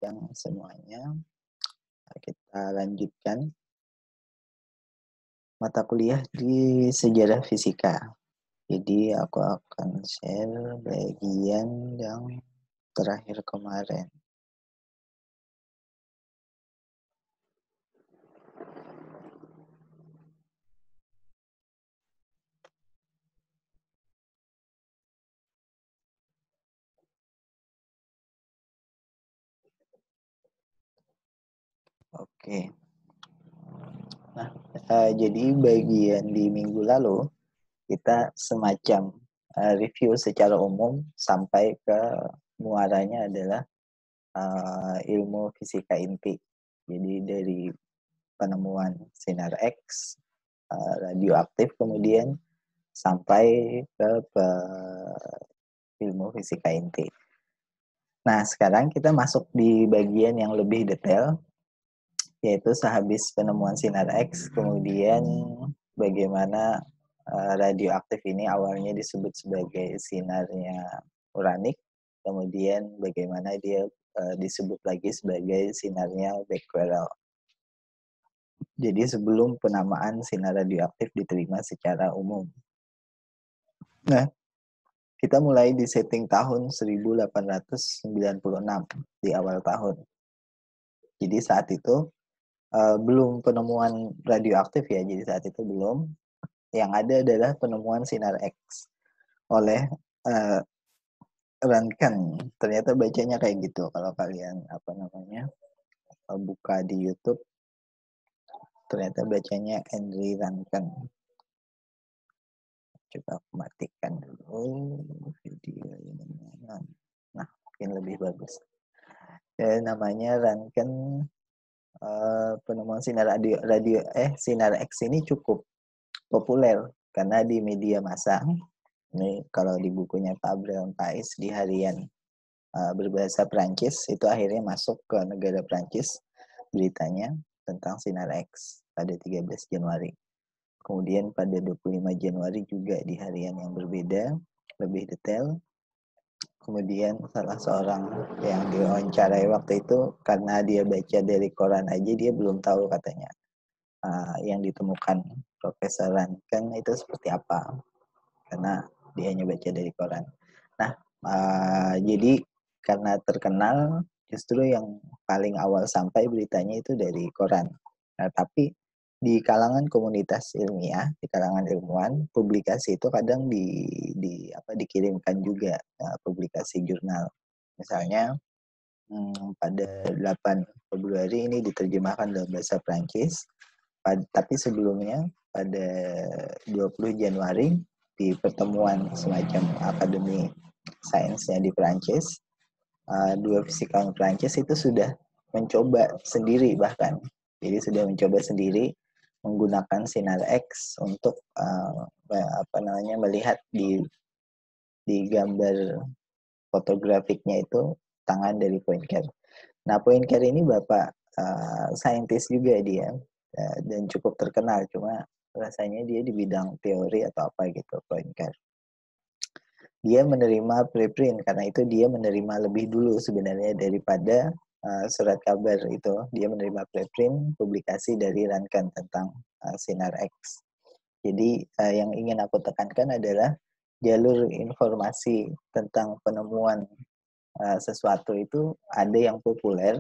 Yang semuanya, kita lanjutkan mata kuliah di sejarah fisika. Jadi aku akan share bagian yang terakhir kemarin. Oke. Nah, jadi bagian di minggu lalu kita semacam review secara umum sampai ke muaranya adalah ilmu fisika inti. Jadi dari penemuan sinar X, radioaktif, kemudian sampai ke ilmu fisika inti. Nah, sekarang kita masuk di bagian yang lebih detail, yaitu sehabis penemuan sinar X, kemudian bagaimana radioaktif ini awalnya disebut sebagai sinarnya uranik, kemudian bagaimana dia disebut lagi sebagai sinarnya Becquerel. Jadi sebelum penamaan sinar radioaktif diterima secara umum. Nah, kita mulai di setting tahun 1896 di awal tahun. Jadi saat itu belum penemuan radioaktif ya, jadi saat itu belum. Yang ada adalah penemuan sinar X oleh Röntgen. Ternyata bacanya kayak gitu kalau kalian buka di YouTube. Ternyata bacanya Henry Röntgen. Coba aku matikan dulu video ini. Nah, mungkin lebih bagus. Namanya Röntgen. Penemuan sinar X ini cukup populer karena di media massa. Ini kalau di bukunya Pak Abraham Pais di harian berbahasa Prancis itu akhirnya masuk ke negara Prancis beritanya tentang sinar X pada 13 Januari. Kemudian pada 25 Januari juga di harian yang berbeda, lebih detail. Kemudian salah seorang yang diwawancarai waktu itu, karena dia baca dari koran aja, dia belum tahu katanya yang ditemukan Profesor Röntgen itu seperti apa, karena dia hanya baca dari koran. Nah, jadi karena terkenal, justru yang paling awal sampai beritanya itu dari koran. Nah, tapi di kalangan komunitas ilmiah, di kalangan ilmuwan, publikasi itu kadang dikirimkan juga publikasi jurnal. Misalnya pada 8 Februari ini diterjemahkan dalam bahasa Prancis, tapi sebelumnya pada 20 Januari di pertemuan semacam Akademi Sainsnya di Prancis, dua fisikawan Prancis itu sudah mencoba sendiri bahkan. Jadi sudah mencoba sendiri menggunakan sinar X untuk melihat di gambar fotografiknya itu tangan dari Poincaré. Nah, Poincaré ini bapak saintis juga dia dan cukup terkenal, cuma rasanya dia di bidang teori atau apa gitu, Poincaré. Dia menerima preprint karena itu dia menerima lebih dulu sebenarnya daripada surat kabar itu. Dia menerima preprint publikasi dari Röntgen tentang sinar X. Jadi yang ingin aku tekankan adalah jalur informasi tentang penemuan sesuatu itu ada yang populer,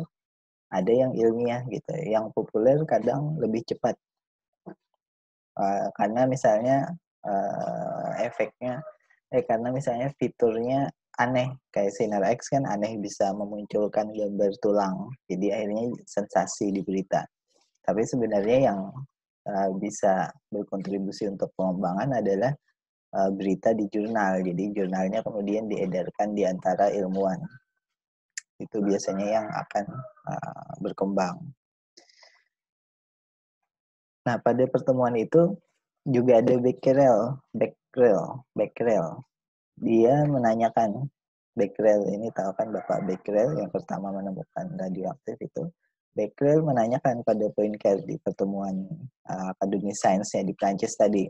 ada yang ilmiah gitu. Yang populer kadang lebih cepat karena misalnya efeknya karena misalnya fiturnya aneh, kayak sinar X kan aneh, bisa memunculkan gambar tulang, jadi akhirnya sensasi di berita. Tapi sebenarnya yang bisa berkontribusi untuk pengembangan adalah berita di jurnal, jadi jurnalnya kemudian diedarkan di antara ilmuwan, itu biasanya yang akan berkembang. Nah, pada pertemuan itu juga ada Becquerel. Dia menanyakan, Becquerel ini tahu kan Bapak Becquerel yang pertama menemukan radioaktif itu. Becquerel menanyakan pada Poincaré di pertemuan Akademi Sainsnya di Prancis tadi,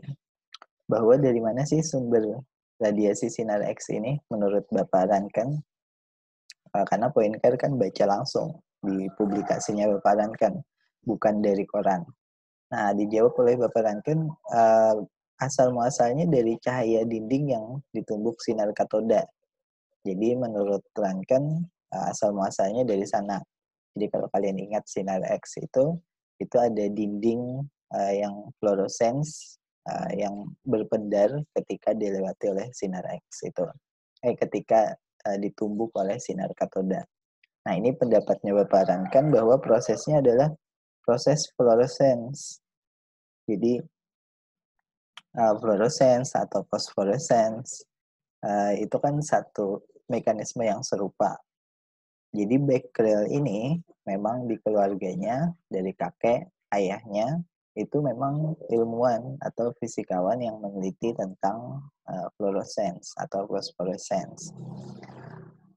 bahwa dari mana sih sumber radiasi sinar X ini menurut Bapak Röntgen? Karena Poincaré kan baca langsung di publikasinya Bapak Ranken, bukan dari koran. Nah, dijawab oleh Bapak Ranken, asal muasalnya dari cahaya dinding yang ditumbuk sinar katoda. Jadi menurut Ranken, asal muasalnya dari sana. Jadi kalau kalian ingat sinar X itu ada dinding yang fluorescence yang berpendar ketika dilewati oleh sinar X itu. Ketika ditumbuk oleh sinar katoda. Nah, ini pendapatnya Bapak Ranken bahwa prosesnya adalah proses fluorescence. Jadi fluorescence atau phosphorescence itu kan satu mekanisme yang serupa. Jadi Becquerel ini memang di keluarganya dari kakek ayahnya itu memang ilmuwan atau fisikawan yang meneliti tentang fluorescence atau phosphorescence.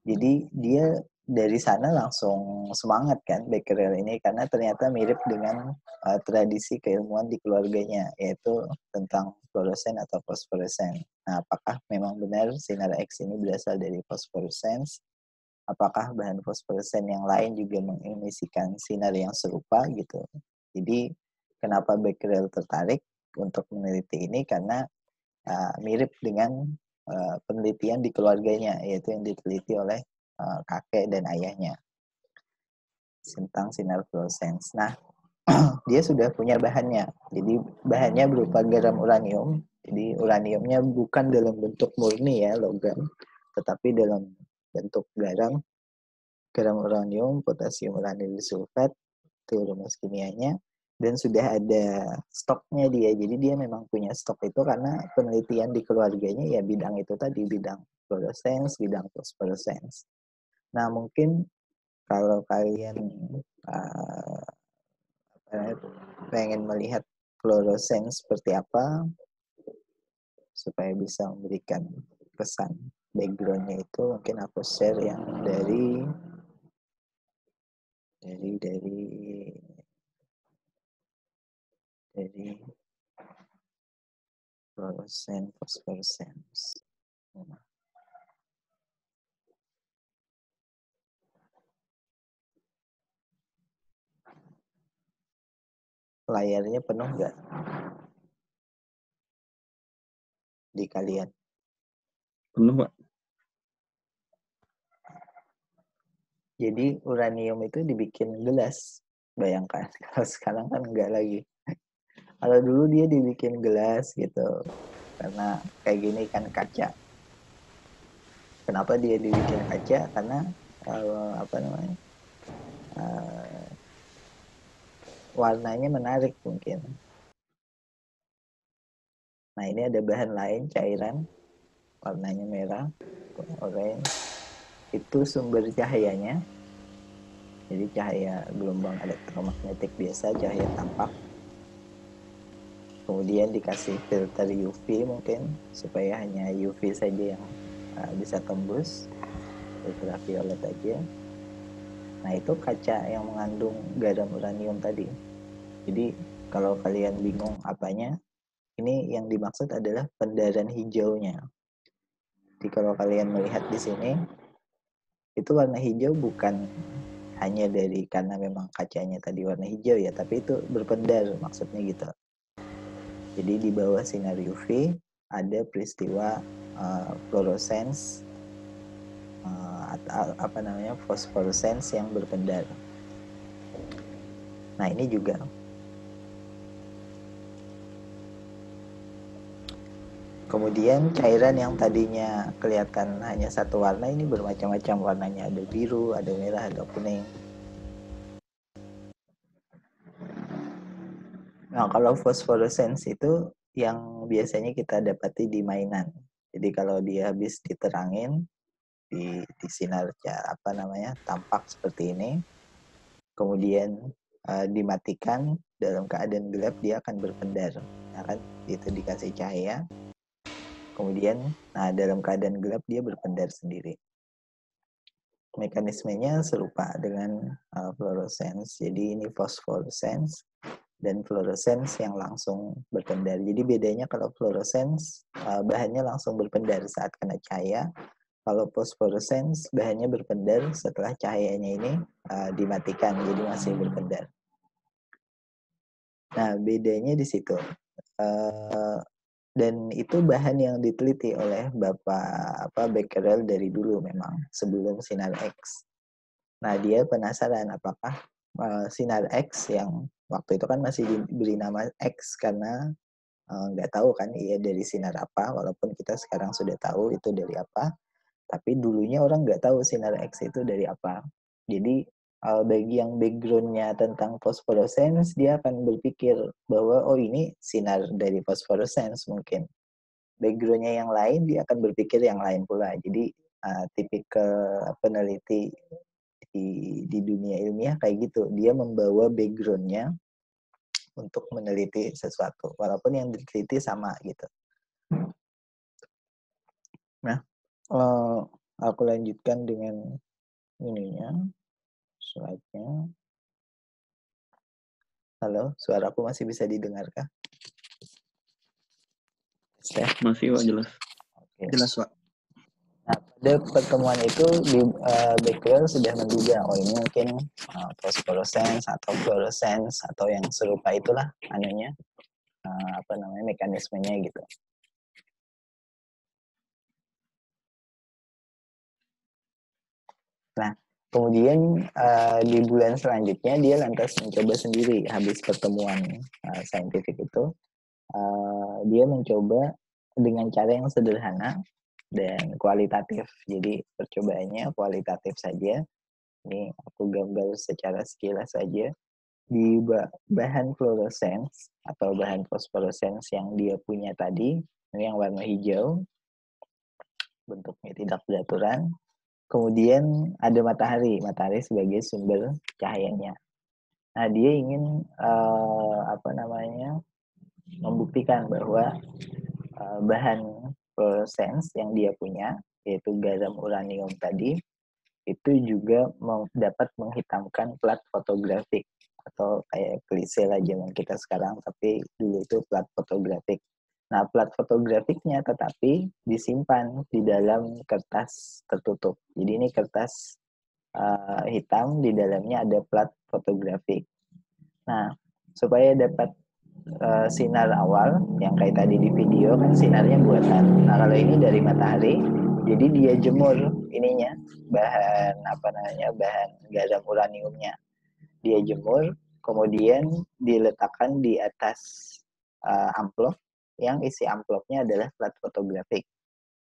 Jadi dia dari sana langsung semangat kan Becquerel ini karena ternyata mirip dengan tradisi keilmuan di keluarganya, yaitu tentang fluoresen atau fosforesen. Nah, apakah memang benar sinar X ini berasal dari fosforescence? Apakah bahan fosforesen yang lain juga mengemisikan sinar yang serupa gitu? Jadi kenapa Becquerel tertarik untuk meneliti ini karena mirip dengan penelitian di keluarganya, yaitu yang diteliti oleh kakek dan ayahnya tentang sinar fluorescence. Nah, dia sudah punya bahannya. Jadi bahannya berupa garam uranium. Jadi uraniumnya bukan dalam bentuk murni ya, logam, tetapi dalam bentuk garam uranium, potasium uranyl disulfat, itu rumus kimianya, dan sudah ada stoknya dia. Jadi dia memang punya stok itu karena penelitian di keluarganya ya bidang itu tadi, bidang fluorescence, bidang phosphorescence. Nah, mungkin kalau kalian pengen melihat fluorescence seperti apa, supaya bisa memberikan kesan backgroundnya itu, mungkin aku share yang dari fluorescence, phosphorescence. Layarnya penuh nggak di kalian? Penuh, Pak. Jadi uranium itu dibikin gelas, bayangkan. Kalau sekarang kan enggak lagi. Kalau dulu dia dibikin gelas gitu, karena kayak gini kan kaca. Kenapa dia dibikin kaca? Karena warnanya menarik mungkin. Nah, ini ada bahan lain, cairan, warnanya merah, orange. Itu sumber cahayanya. Jadi cahaya gelombang elektromagnetik biasa, cahaya tampak. Kemudian dikasih filter UV mungkin, supaya hanya UV saja yang bisa tembus, ultraviolet aja. Nah, itu kaca yang mengandung garam uranium tadi. Jadi kalau kalian bingung apanya, ini yang dimaksud adalah pendaran hijaunya. Jadi kalau kalian melihat di sini, itu warna hijau bukan hanya dari karena memang kacanya tadi warna hijau ya, tapi itu berpendar maksudnya gitu. Jadi di bawah sinar UV ada peristiwa fluorescence atau phosphorescence yang berpendar. Nah, ini juga kemudian cairan yang tadinya kelihatan hanya satu warna ini bermacam-macam warnanya, ada biru, ada merah, ada kuning. Nah, kalau phosphorescence itu yang biasanya kita dapati di mainan. Jadi kalau dia habis diterangin di sinar tampak seperti ini, kemudian dimatikan dalam keadaan gelap, dia akan berpendar. Nah, kan itu dikasih cahaya, kemudian dalam keadaan gelap dia berpendar sendiri. Mekanismenya serupa dengan fluorescence. Jadi ini phosphorescence dan fluorescence yang langsung berpendar. Jadi bedanya kalau fluorescence bahannya langsung berpendar saat kena cahaya. Kalau phosphorescence bahannya berpendar setelah cahayanya ini dimatikan, jadi masih berpendar. Nah, bedanya di situ. Dan itu bahan yang diteliti oleh Bapak Becquerel dari dulu memang, sebelum sinar X. Nah, dia penasaran apakah sinar X yang waktu itu kan masih diberi nama X karena nggak tahu kan iya dari sinar apa, walaupun kita sekarang sudah tahu itu dari apa. Tapi dulunya orang nggak tahu sinar X itu dari apa. Jadi bagi yang background-nya tentang phosphorescence, dia akan berpikir bahwa oh ini sinar dari phosphorescence mungkin. Background-nya yang lain, dia akan berpikir yang lain pula. Jadi tipikal peneliti di dunia ilmiah kayak gitu. Dia membawa background-nya untuk meneliti sesuatu. Walaupun yang diteliti sama gitu. Nah, aku lanjutkan dengan ininya, slide-nya. Halo, suaraku masih bisa didengarkah? Masih, Pak, jelas. Oke. Jelas, Pak. Nah, pada pertemuan itu Becquerel sudah menduga, oh ini mungkin phosphorescence atau fluorescence atau yang serupa itulah anunya, mekanismenya gitu. Nah, kemudian di bulan selanjutnya dia lantas mencoba sendiri habis pertemuan saintifik itu. Dia mencoba dengan cara yang sederhana dan kualitatif. Jadi percobaannya kualitatif saja. Ini aku gambar secara sekilas saja. Di bahan fluorescence atau bahan phosphorescence yang dia punya tadi, ini yang warna hijau, bentuknya tidak beraturan. Kemudian ada matahari sebagai sumber cahayanya. Nah, dia ingin membuktikan bahwa bahan fluorescence yang dia punya, yaitu garam uranium tadi, itu juga dapat menghitamkan plat fotografik atau kayak klise lah zaman kita sekarang, tapi dulu itu plat fotografik. Nah, plat fotografiknya tetapi disimpan di dalam kertas tertutup. Jadi ini kertas hitam, di dalamnya ada plat fotografik. Nah, supaya dapat sinar awal yang kayak tadi di video kan sinarnya buatan. Nah, kalau ini dari matahari, jadi dia jemur ininya bahan bahan garam uraniumnya. Dia jemur, kemudian diletakkan di atas amplop yang isi amplopnya adalah plat fotografik.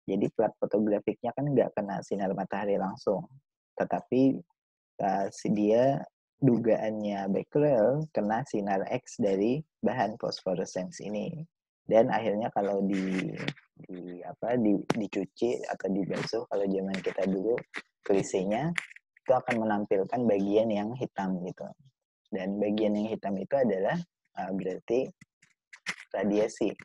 Jadi plat fotografiknya kan nggak kena sinar matahari langsung, tetapi dia dugaannya Becquerel kena sinar X dari bahan fosforescens ini. Dan akhirnya kalau dicuci atau dibasuh kalau zaman kita dulu klisenya itu akan menampilkan bagian yang hitam gitu. Dan bagian yang hitam itu adalah berarti radiasi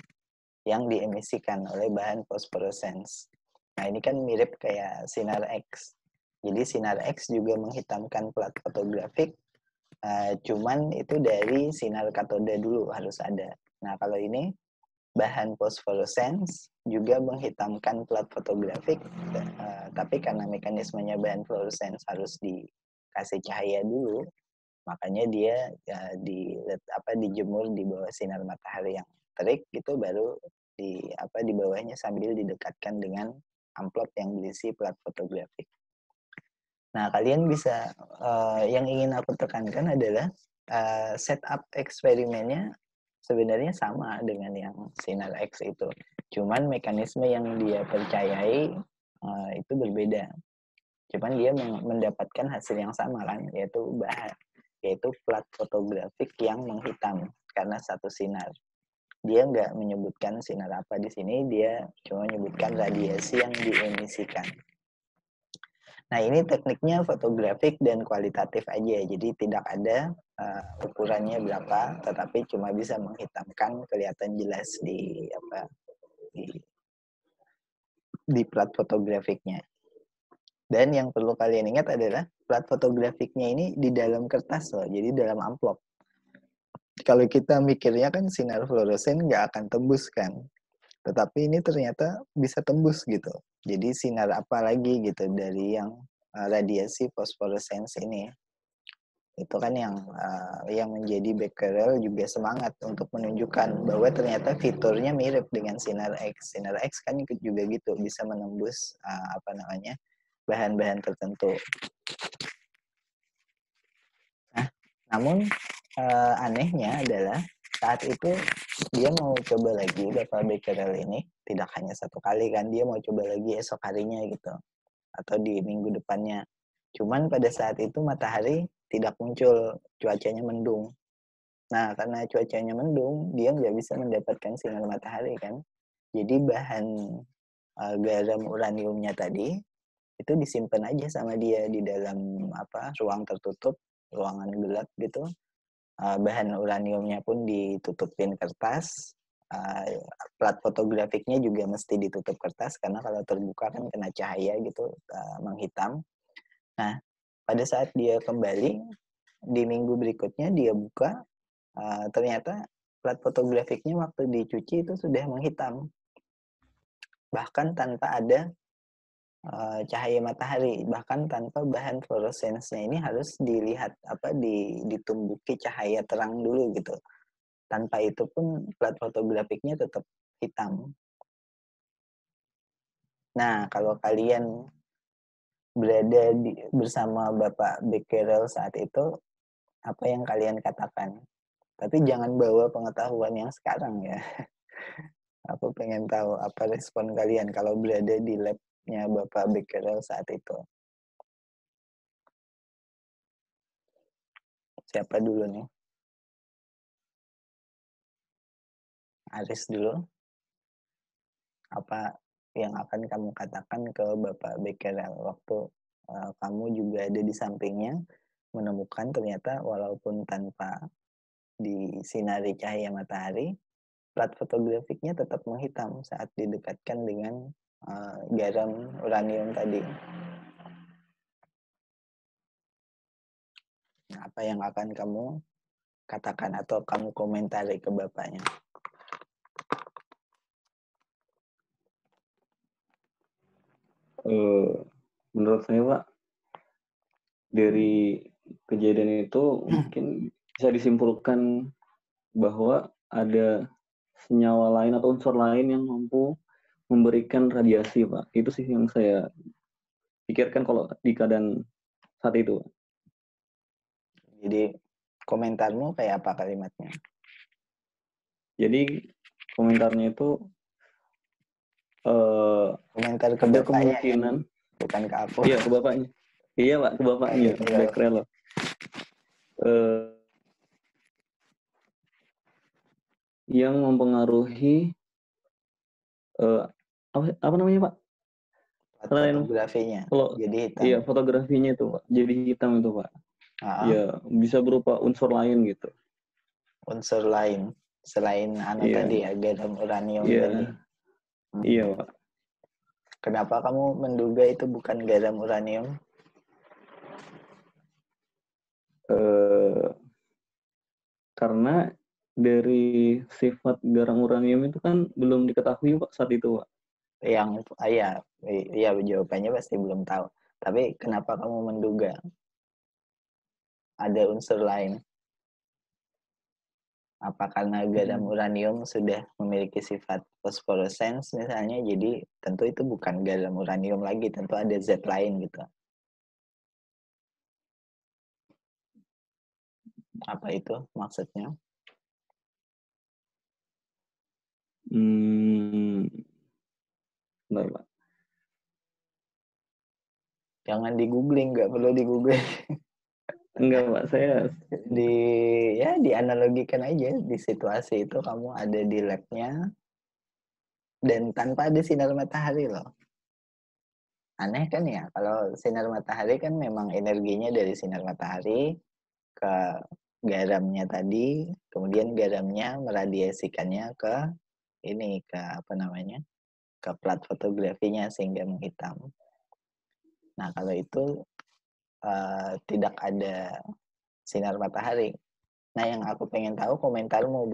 yang diemisikan oleh bahan fosforescens. Nah, ini kan mirip kayak sinar X. Jadi sinar X juga menghitamkan plat fotografik, cuman itu dari sinar katoda dulu harus ada. Nah, kalau ini bahan fosforescens juga menghitamkan plat fotografik, tapi karena mekanismenya bahan fluorescens harus dikasih cahaya dulu, makanya dia dijemur di bawah sinar matahari yang terik gitu, baru di bawahnya sambil didekatkan dengan amplop yang berisi plat fotografik. Nah, kalian bisa yang ingin aku tekankan adalah setup eksperimennya sebenarnya sama dengan yang sinar X itu. Cuman mekanisme yang dia percayai itu berbeda. Cuman dia mendapatkan hasil yang sama kan, yaitu plat fotografik yang menghitam karena satu sinar. Dia nggak menyebutkan sinar apa di sini, dia cuma menyebutkan radiasi yang diemisikan. Nah, ini tekniknya fotografik dan kualitatif aja, jadi tidak ada ukurannya berapa, tetapi cuma bisa menghitamkan kelihatan jelas di plat fotografiknya. Dan yang perlu kalian ingat adalah plat fotografiknya ini di dalam kertas loh, jadi dalam amplop. Kalau kita mikirnya kan sinar fluoresen nggak akan tembus kan, tetapi ini ternyata bisa tembus gitu. Jadi sinar apa lagi gitu dari yang radiasi fosforescence ini. Itu kan yang menjadi Becquerel juga semangat untuk menunjukkan bahwa ternyata fiturnya mirip dengan sinar X. Sinar X kan juga gitu, bisa menembus bahan-bahan tertentu. Nah, namun anehnya adalah saat itu dia mau coba lagi Bapak Becquerel ini, tidak hanya satu kali kan, dia mau coba lagi esok harinya gitu, atau di minggu depannya. Cuman pada saat itu matahari tidak muncul, cuacanya mendung. Nah, karena cuacanya mendung, dia nggak bisa mendapatkan sinar matahari kan. Jadi bahan garam uraniumnya tadi itu disimpan aja sama dia di dalam ruang tertutup, ruangan gelap gitu. Bahan uraniumnya pun ditutupin kertas. Plat fotografiknya juga mesti ditutup kertas karena kalau terbuka kan kena cahaya gitu, menghitam. Nah, pada saat dia kembali di minggu berikutnya dia buka, ternyata plat fotografiknya waktu dicuci itu sudah menghitam, bahkan tanpa ada cahaya matahari, bahkan tanpa bahan fluoresensnya ini harus dilihat ditumbuki cahaya terang dulu gitu. Tanpa itu pun plat fotografiknya tetap hitam. Nah, kalau kalian berada bersama Bapak Becquerel saat itu, apa yang kalian katakan? Tapi jangan bawa pengetahuan yang sekarang ya. Aku pengen tahu apa respon kalian kalau berada di labnya Bapak Becquerel saat itu. Siapa dulu nih? Aris dulu. Apa yang akan kamu katakan ke Bapak Becquerel waktu kamu juga ada di sampingnya, menemukan ternyata walaupun tanpa disinari cahaya matahari, plat fotografiknya tetap menghitam saat didekatkan dengan garam uranium tadi. Nah, apa yang akan kamu katakan atau kamu komentari ke bapaknya? Menurut saya Pak, dari kejadian itu mungkin bisa disimpulkan bahwa ada senyawa lain atau unsur lain yang mampu memberikan radiasi Pak. Itu sih yang saya pikirkan kalau di keadaan saat itu. Jadi komentarmu kayak apa kalimatnya? Jadi komentarnya itu komentar ke ada bapaknya kemungkinan, ya, bukan ke aku. iya ke bapaknya, iya Pak, ke bapaknya, Becquerel. Yang mempengaruhi apa namanya Pak? Fotografinya jadi hitam. Iya, fotografinya itu Pak, jadi hitam itu Pak. Ya bisa berupa unsur lain gitu. Unsur lain selain tadi ya, garam uranium tadi. Iya Pak. Kenapa kamu menduga itu bukan garam uranium? Karena dari sifat garam uranium itu kan belum diketahui Pak saat itu Pak. Iya jawabannya pasti belum tahu. Tapi kenapa kamu menduga ada unsur lain? Apa karena garam uranium sudah memiliki sifat fosforescence misalnya, jadi tentu itu bukan garam uranium lagi, tentu ada zat lain gitu. Apa itu maksudnya? Bentar, Pak. Jangan di googling, nggak perlu di googling. Enggak Pak, saya dianalogikan aja di situasi itu kamu ada di labnya dan tanpa ada sinar matahari loh. Aneh kan ya, kalau sinar matahari kan memang energinya dari sinar matahari ke garamnya tadi, kemudian garamnya meradiasikannya ke ke plat fotografinya sehingga menghitam. Nah, kalau itu tidak ada sinar matahari. Nah, yang aku pengen tahu komentarmu,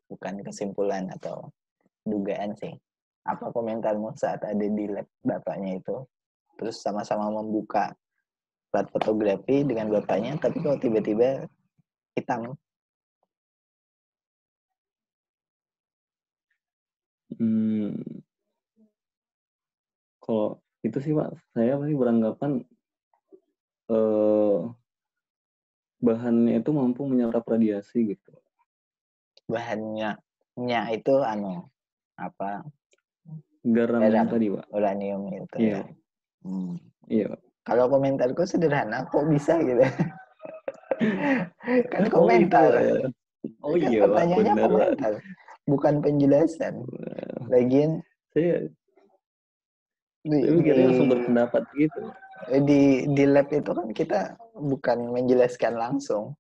bukan kesimpulan atau dugaan sih. Apa komentarmu saat ada di lab bapaknya itu? Terus sama-sama membuka plat fotografi dengan bapaknya, tapi kok tiba-tiba hitam. Kalau itu sih Pak, saya pasti beranggapan eh, bahannya itu mampu menyerap radiasi gitu. Bahannya itu apa? Garam yang Garam, tadi Pak. uranium itu Iya, ya. iya Pak. Kalau komentarku sederhana, kok bisa gitu? Kan Oh itu komentar. Pak ya. Oh Kan iya Pak, pertanyaannya benar Pak. komentar, bukan penjelasan. Lagian Saya di, mikirnya langsung berpendapat gitu. di lab itu kan kita bukan menjelaskan langsung.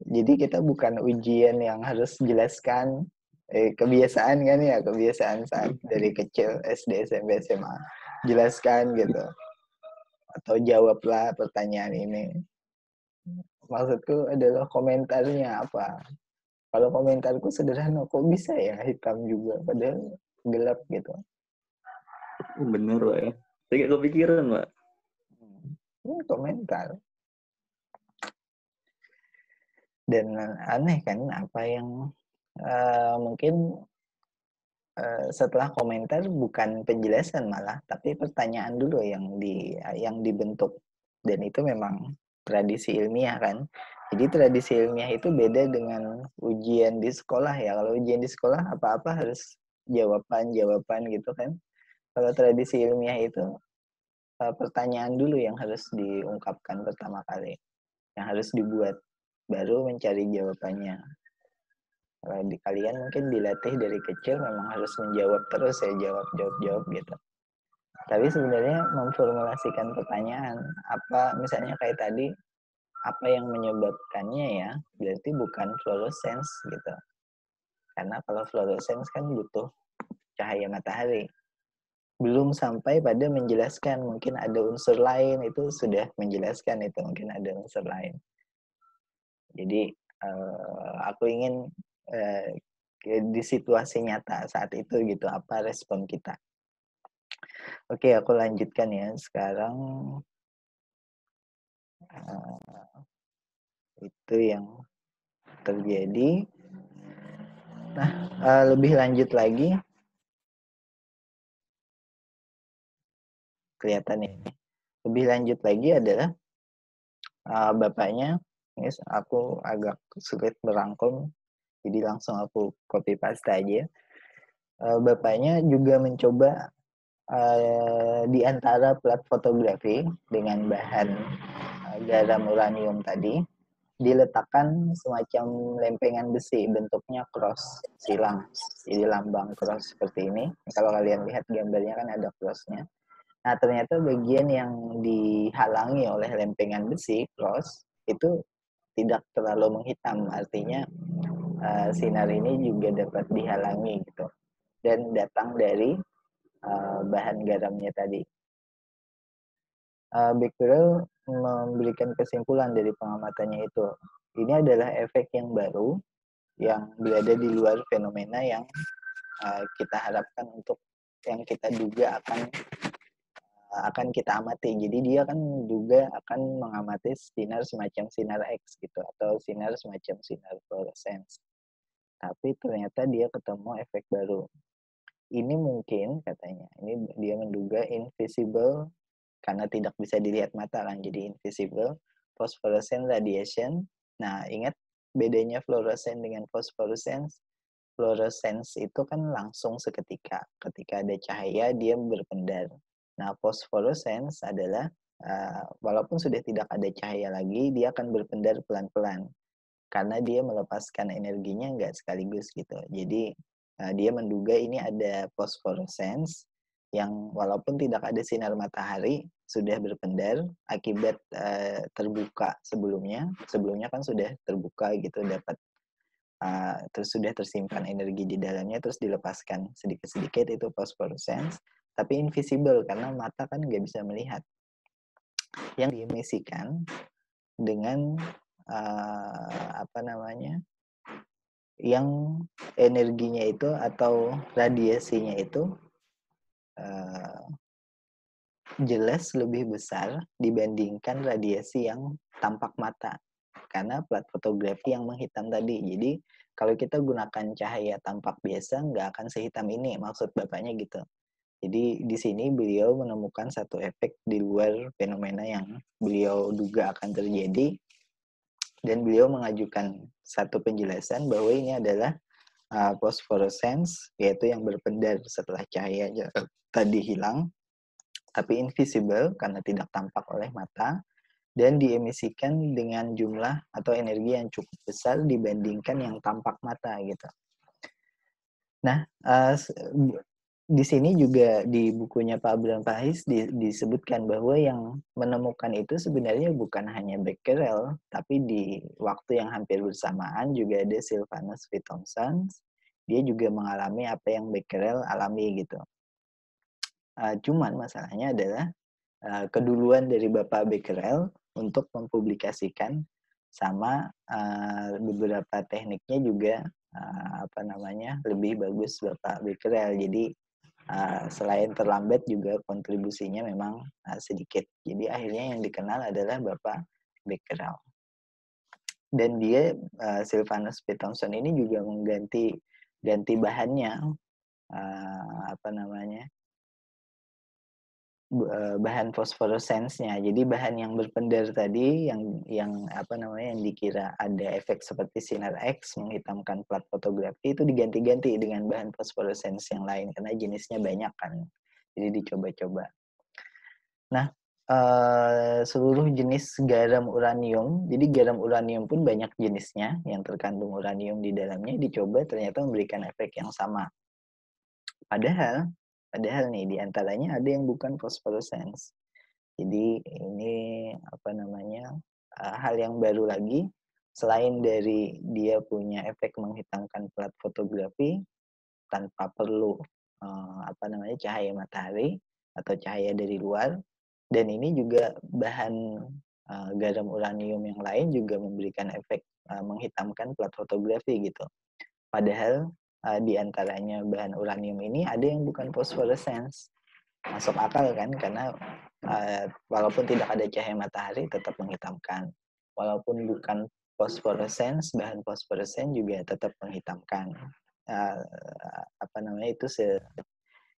Jadi kita bukan ujian yang harus jelaskan kebiasaan kan ya, kebiasaan saat dari kecil SD, SMP, SMA. Jelaskan gitu. Atau jawablah pertanyaan ini. Maksudku adalah komentarnya apa. Kalau komentarku sederhana, kok bisa ya hitam juga padahal gelap gitu. Bener Pak ya. Saya gak kepikiran Pak. Ini komentar. Dan aneh kan apa yang mungkin setelah komentar bukan penjelasan malah, tapi pertanyaan dulu yang dibentuk. Dan itu memang tradisi ilmiah kan. Jadi tradisi ilmiah itu beda dengan ujian di sekolah ya. Kalau ujian di sekolah apa-apa harus jawaban-jawaban gitu kan. Kalau tradisi ilmiah itu pertanyaan dulu yang harus diungkapkan pertama kali, yang harus dibuat, baru mencari jawabannya. Kalau di kalian mungkin dilatih dari kecil memang harus menjawab terus ya, jawab gitu. Tapi sebenarnya memformulasikan pertanyaan, apa misalnya kayak tadi, apa yang menyebabkannya ya, berarti bukan fluorescence gitu. Karena kalau fluorescence kan butuh cahaya matahari. Belum sampai pada menjelaskan mungkin ada unsur lain, itu sudah menjelaskan itu mungkin ada unsur lain. Jadi aku ingin di situasi nyata saat itu gitu, apa respon kita. Oke, aku lanjutkan ya. Sekarang itu yang terjadi. Nah, lebih lanjut lagi, kelihatan ini. Lebih lanjut lagi adalah bapaknya, ini aku agak sulit merangkum, jadi langsung aku copy paste aja. Bapaknya juga mencoba di antara plat fotografi dengan bahan garam uranium tadi, diletakkan semacam lempengan besi, bentuknya cross, silang. Jadi lambang cross seperti ini. Kalau kalian lihat gambarnya kan ada crossnya. Nah, ternyata bagian yang dihalangi oleh lempengan besi, cross, itu tidak terlalu menghitam. Artinya sinar ini juga dapat dihalangi gitu. Dan datang dari bahan garamnya tadi. Becquerel memberikan kesimpulan dari pengamatannya itu. Ini adalah efek yang baru yang berada di luar fenomena yang kita harapkan untuk yang kita duga akan kita amati. Jadi dia kan juga akan mengamati sinar semacam sinar X gitu atau sinar semacam sinar fluorescence. Tapi ternyata dia ketemu efek baru. Ini mungkin katanya, ini dia menduga invisible karena tidak bisa dilihat mata kan, jadi invisible phosphorescent radiation. Nah, ingat bedanya fluorescent dengan phosphorescence. Fluorescence itu kan langsung seketika, ketika ada cahaya dia berpendar. Nah, phosphorescence adalah walaupun sudah tidak ada cahaya lagi, dia akan berpendar pelan-pelan karena dia melepaskan energinya nggak sekaligus gitu. Jadi dia menduga ini ada phosphorescence yang walaupun tidak ada sinar matahari sudah berpendar akibat terbuka sebelumnya kan sudah terbuka gitu, dapat terus sudah tersimpan energi di dalamnya, terus dilepaskan sedikit-sedikit, itu phosphorescence, tapi invisible karena mata kan nggak bisa melihat. Yang diemisikan dengan apa namanya, yang energinya itu atau radiasinya itu uh, jelas lebih besar dibandingkan radiasi yang tampak mata. Karena plat fotografi yang menghitam tadi. Jadi kalau kita gunakan cahaya tampak biasa nggak akan sehitam ini, maksud bapaknya gitu. Jadi di sini beliau menemukan satu efek di luar fenomena yang beliau duga akan terjadi, dan beliau mengajukan satu penjelasan bahwa ini adalah phosphorescence, yaitu yang berpendar setelah cahaya tadi hilang, tapi invisible karena tidak tampak oleh mata, dan diemisikan dengan jumlah atau energi yang cukup besar dibandingkan yang tampak mata gitu. Nah, di sini juga di bukunya Pak Abraham Faiz disebutkan bahwa yang menemukan itu sebenarnya bukan hanya Becquerel, tapi di waktu yang hampir bersamaan juga ada Sylvanus V. Thompson. Dia juga mengalami apa yang Becquerel alami gitu. Cuman masalahnya adalah keduluan dari Bapak Becquerel untuk mempublikasikan, sama beberapa tekniknya juga lebih bagus Bapak Becquerel. Jadi selain terlambat juga kontribusinya memang sedikit. Jadi akhirnya yang dikenal adalah Bapak Becquerel. Dan dia Sylvanus P. Thompson ini juga mengganti bahannya, bahan fosforesensnya. Jadi bahan yang berpendar tadi yang dikira ada efek seperti sinar X menghitamkan plat fotografi itu diganti-ganti dengan bahan fosforesens yang lain karena jenisnya banyak kan. Jadi dicoba-coba. Nah, seluruh jenis garam uranium, jadi garam uranium pun banyak jenisnya yang terkandung uranium di dalamnya, dicoba ternyata memberikan efek yang sama. Padahal nih diantaranya ada yang bukan fosforescence. Jadi ini hal yang baru lagi, selain dari dia punya efek menghitamkan plat fotografi tanpa perlu cahaya matahari atau cahaya dari luar, dan ini juga bahan garam uranium yang lain juga memberikan efek menghitamkan plat fotografi gitu. Padahal di antaranya bahan uranium ini ada yang bukan fosforescence. Masuk akal kan, karena walaupun tidak ada cahaya matahari tetap menghitamkan. Walaupun bukan fosforescence, bahan fosforescence juga tetap menghitamkan.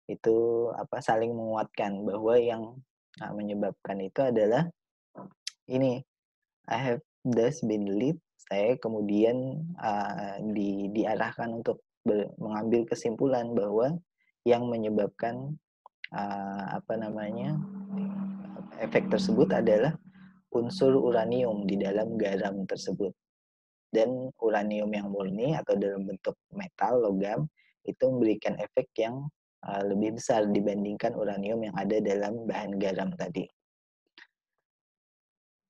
Itu saling menguatkan bahwa yang menyebabkan itu adalah ini. I have thus been led, saya kemudian diarahkan untuk mengambil kesimpulan bahwa yang menyebabkan efek tersebut adalah unsur uranium di dalam garam tersebut. Dan uranium yang murni atau dalam bentuk metal, logam, itu memberikan efek yang lebih besar dibandingkan uranium yang ada dalam bahan garam tadi.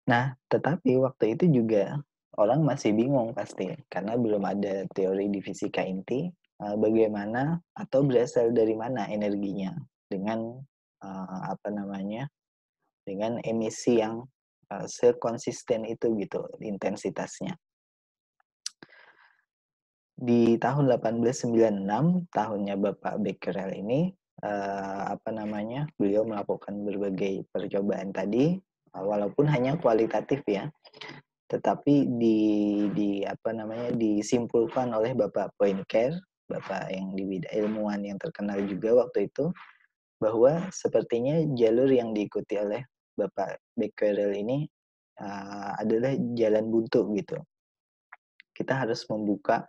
Nah, tetapi waktu itu juga orang masih bingung pasti, karena belum ada teori di fisika inti, bagaimana atau berasal dari mana energinya dengan dengan emisi yang sekonsisten itu gitu intensitasnya. Di tahun 1896, tahunnya Bapak Becquerel ini, beliau melakukan berbagai percobaan tadi, walaupun hanya kualitatif ya, tetapi disimpulkan oleh Bapak Poincare, Bapak yang di bidang ilmuwan yang terkenal juga waktu itu, bahwa sepertinya jalur yang diikuti oleh Bapak Becquerel ini adalah jalan buntu gitu. Kita harus membuka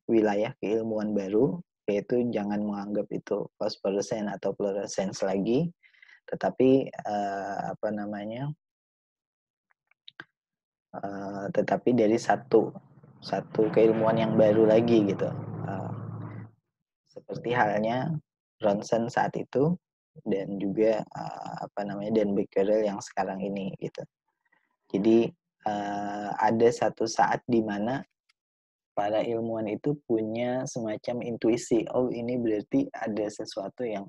wilayah keilmuan baru, yaitu jangan menganggap itu fosforesen atau fluorescence lagi, tetapi tetapi dari satu keilmuan yang baru lagi gitu. Seperti halnya Ronson saat itu dan juga dan Becquerel yang sekarang ini gitu. Jadi ada satu saat di mana para ilmuwan itu punya semacam intuisi, oh ini berarti ada sesuatu yang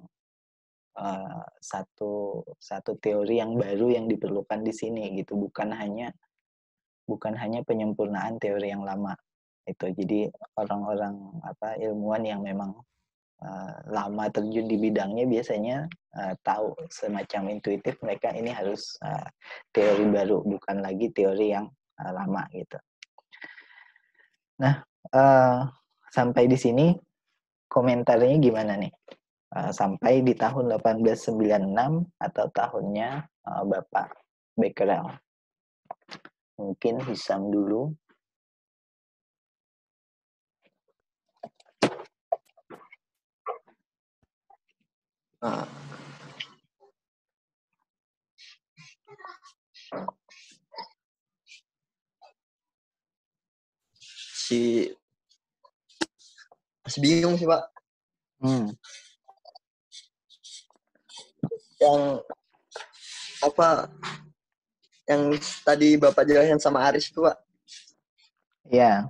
satu teori yang baru yang diperlukan di sini gitu, bukan hanya penyempurnaan teori yang lama itu. Jadi orang-orang ilmuwan yang memang lama terjun di bidangnya biasanya tahu semacam intuitif mereka ini harus teori baru, bukan lagi teori yang lama gitu. Nah, sampai di sini komentarnya gimana nih? Sampai di tahun 1896 atau tahunnya Bapak Becquerel. Mungkin Hisam dulu. Masih bingung sih, Pak. Yang tadi Bapak jelasin sama Aris itu, Pak. Iya.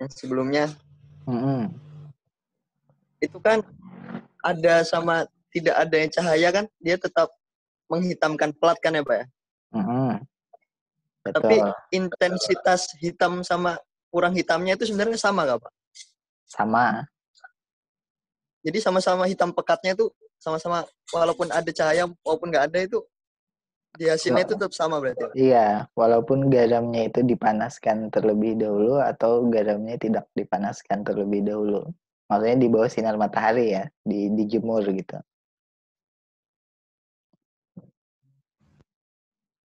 Yang sebelumnya. Itu kan ada sama tidak adanya cahaya kan, dia tetap menghitamkan plat kan ya, Pak ya? Betul. Tapi intensitas hitam sama kurang hitamnya itu sebenarnya sama nggak, Pak? Sama. Jadi sama-sama hitam pekatnya itu sama-sama, walaupun ada cahaya walaupun nggak ada itu di hasilnya itu tetap sama berarti. Iya, walaupun garamnya itu dipanaskan terlebih dahulu atau garamnya tidak dipanaskan terlebih dahulu. Maksudnya di bawah sinar matahari ya, dijemur gitu.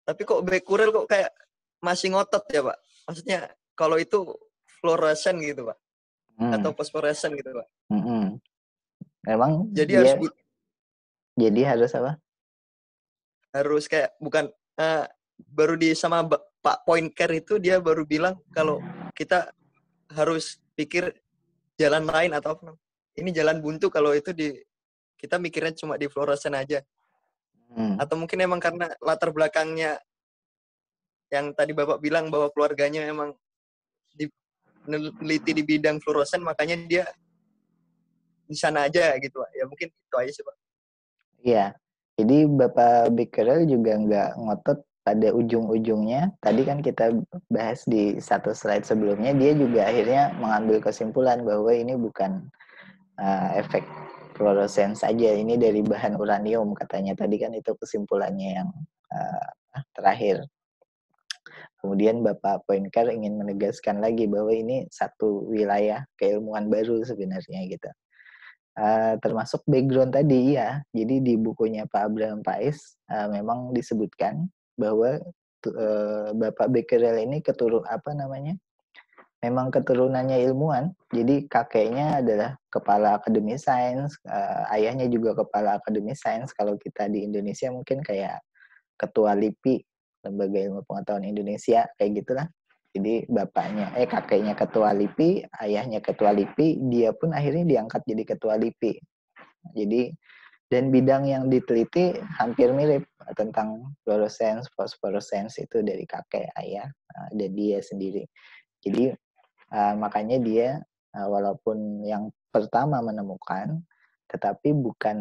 Tapi kok Becquerel kok kayak masih ngotot ya, Pak? Maksudnya kalau itu fluoresen gitu, Pak. Atau fosforesen gitu, Pak. Memang jadi harus apa? Harus kayak bukan baru di sama Pak Poincar itu dia baru bilang kalau kita harus pikir jalan lain atau apa. Ini jalan buntu kalau itu kita mikirnya cuma di fluoresen aja. Atau mungkin emang karena latar belakangnya yang tadi Bapak bilang bahwa keluarganya memang meneliti di bidang fluoresen, makanya dia di sana aja gitu, Pak. Ya mungkin itu aja sih, Pak. Iya. Jadi Bapak Becquerel juga nggak ngotot pada ujung-ujungnya. Tadi kan kita bahas di satu slide sebelumnya, dia juga akhirnya mengambil kesimpulan bahwa ini bukan efek fluoresen saja, ini dari bahan uranium katanya. Tadi kan itu kesimpulannya yang terakhir. Kemudian Bapak Poincar ingin menegaskan lagi bahwa ini satu wilayah keilmuan baru sebenarnya gitu. Termasuk background tadi ya. Jadi di bukunya Pak Abraham Pais memang disebutkan bahwa Bapak Becquerel ini memang keturunannya ilmuwan. Jadi kakeknya adalah kepala akademi sains, ayahnya juga kepala akademi sains. Kalau kita di Indonesia mungkin kayak ketua LIPI, Lembaga Ilmu Pengetahuan Indonesia, kayak gitulah. Jadi kakeknya ketua LIPI, ayahnya ketua LIPI, dia pun akhirnya diangkat jadi ketua LIPI. Jadi dan bidang yang diteliti hampir mirip tentang fluorescence, phosphorescence itu dari kakek, ayah, dan dia sendiri. Jadi makanya dia walaupun yang pertama menemukan, tetapi bukan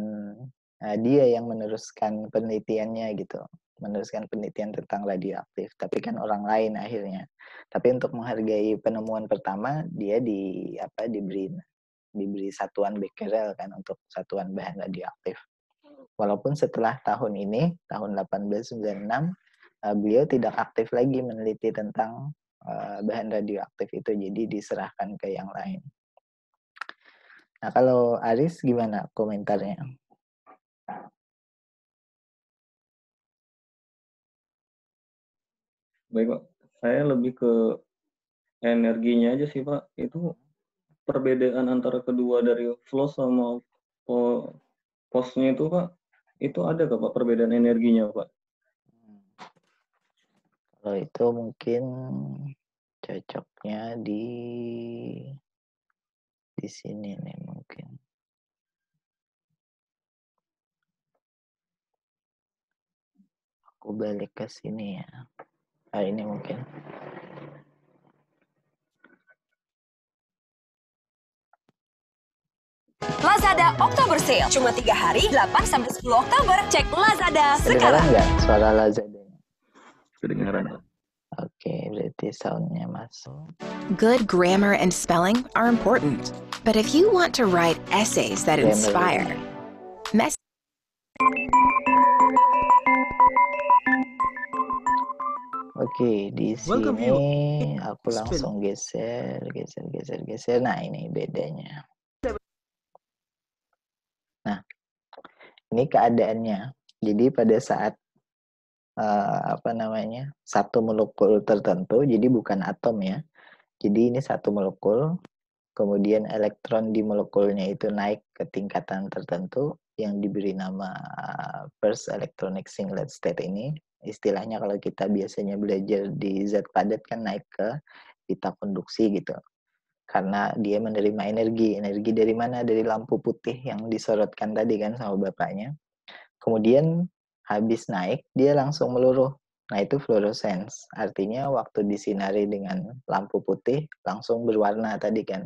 dia yang meneruskan penelitiannya gitu, meneruskan penelitian tentang radioaktif, tapi kan orang lain akhirnya. Tapi untuk menghargai penemuan pertama, dia diberi satuan Becquerel kan untuk satuan bahan radioaktif. Walaupun setelah tahun ini, tahun 1896, beliau tidak aktif lagi meneliti tentang bahan radioaktif itu, jadi diserahkan ke yang lain. Nah, kalau Aris gimana komentarnya? Baik, Pak. Saya lebih ke energinya aja sih, Pak. Itu perbedaan antara kedua dari flow sama posnya itu, Pak. Itu ada nggak, Pak, perbedaan energinya, Pak? Kalau itu mungkin cocoknya di sini nih mungkin. Aku balik ke sini ya. Ini mungkin. Lazada Oktober Sale. Cuma 3 hari, 8-10 Oktober. Cek Lazada sekarang. Kedengaran nggak suara Lazada? Kedengaran. Oke, berarti soundnya masuk. Good grammar and spelling are important. But if you want to write essays that inspire, Oke, di Welcome sini you. aku langsung geser. Nah, ini bedanya. Nah, ini keadaannya. Jadi pada saat satu molekul tertentu, jadi bukan atom ya. Jadi ini satu molekul, kemudian elektron di molekulnya itu naik ke tingkatan tertentu yang diberi nama first electronic singlet state ini. Istilahnya kalau kita biasanya belajar di zat padat kan naik ke pita konduksi gitu. Karena dia menerima energi. Energi dari mana? Dari lampu putih yang disorotkan tadi kan sama bapaknya. Kemudian habis naik, dia langsung meluruh. Nah, itu fluorescence. Artinya waktu disinari dengan lampu putih, langsung berwarna tadi kan.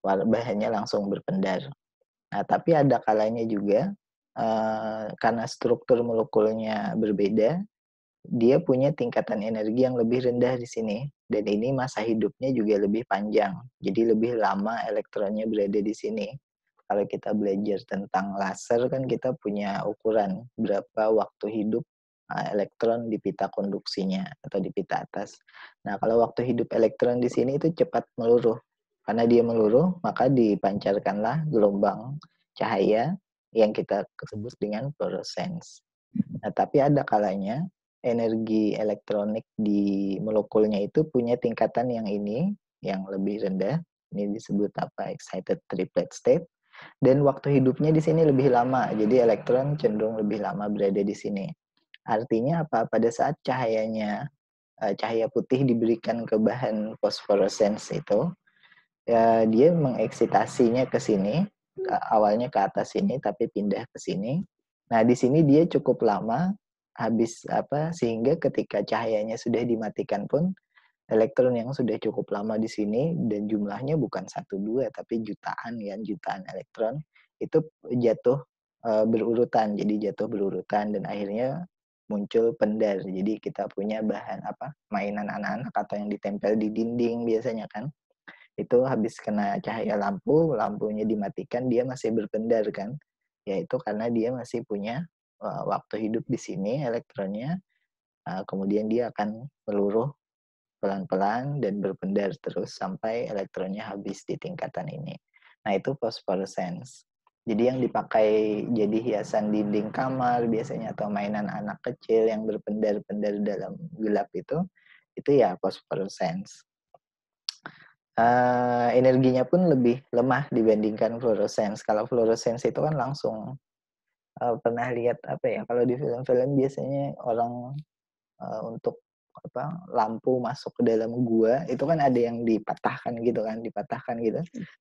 Bahannya langsung berpendar. Nah, tapi ada kalanya juga, karena struktur molekulnya berbeda, dia punya tingkatan energi yang lebih rendah di sini. Dan ini masa hidupnya juga lebih panjang. Jadi lebih lama elektronnya berada di sini. Kalau kita belajar tentang laser kan kita punya ukuran berapa waktu hidup elektron di pita konduksinya atau di pita atas. Nah, kalau waktu hidup elektron di sini itu cepat meluruh. Karena dia meluruh, maka dipancarkanlah gelombang cahaya yang kita sebut dengan fluorescence. Nah, tapi ada kalanya energi elektronik di molekulnya itu punya tingkatan yang ini, yang lebih rendah. Ini disebut apa? Excited triplet state. Dan waktu hidupnya di sini lebih lama, jadi elektron cenderung lebih lama berada di sini. Artinya apa? Pada saat cahaya putih diberikan ke bahan fosforescens itu, ya, dia mengeksitasinya ke sini, awalnya ke atas sini, tapi pindah ke sini. Nah, di sini dia cukup lama, sehingga ketika cahayanya sudah dimatikan pun, elektron yang sudah cukup lama di sini dan jumlahnya bukan 1-2 tapi jutaan elektron itu jatuh berurutan, jadi jatuh berurutan dan akhirnya muncul pendar. Jadi kita punya bahan mainan anak-anak atau yang ditempel di dinding biasanya kan. Itu habis kena cahaya lampunya dimatikan dia masih berpendar kan. Yaitu karena dia masih punya waktu hidup di sini elektronnya. Kemudian dia akan meluruh pelan-pelan dan berpendar terus sampai elektronnya habis di tingkatan ini. Nah, itu phosphorescence. Jadi yang dipakai jadi hiasan dinding kamar biasanya atau mainan anak kecil yang berpendar-pendar dalam gelap itu ya phosphorescence. Energinya pun lebih lemah dibandingkan fluorescence. Kalau fluorescence itu kan langsung pernah lihat kalau di film-film biasanya orang untuk lampu masuk ke dalam gua itu kan ada yang dipatahkan gitu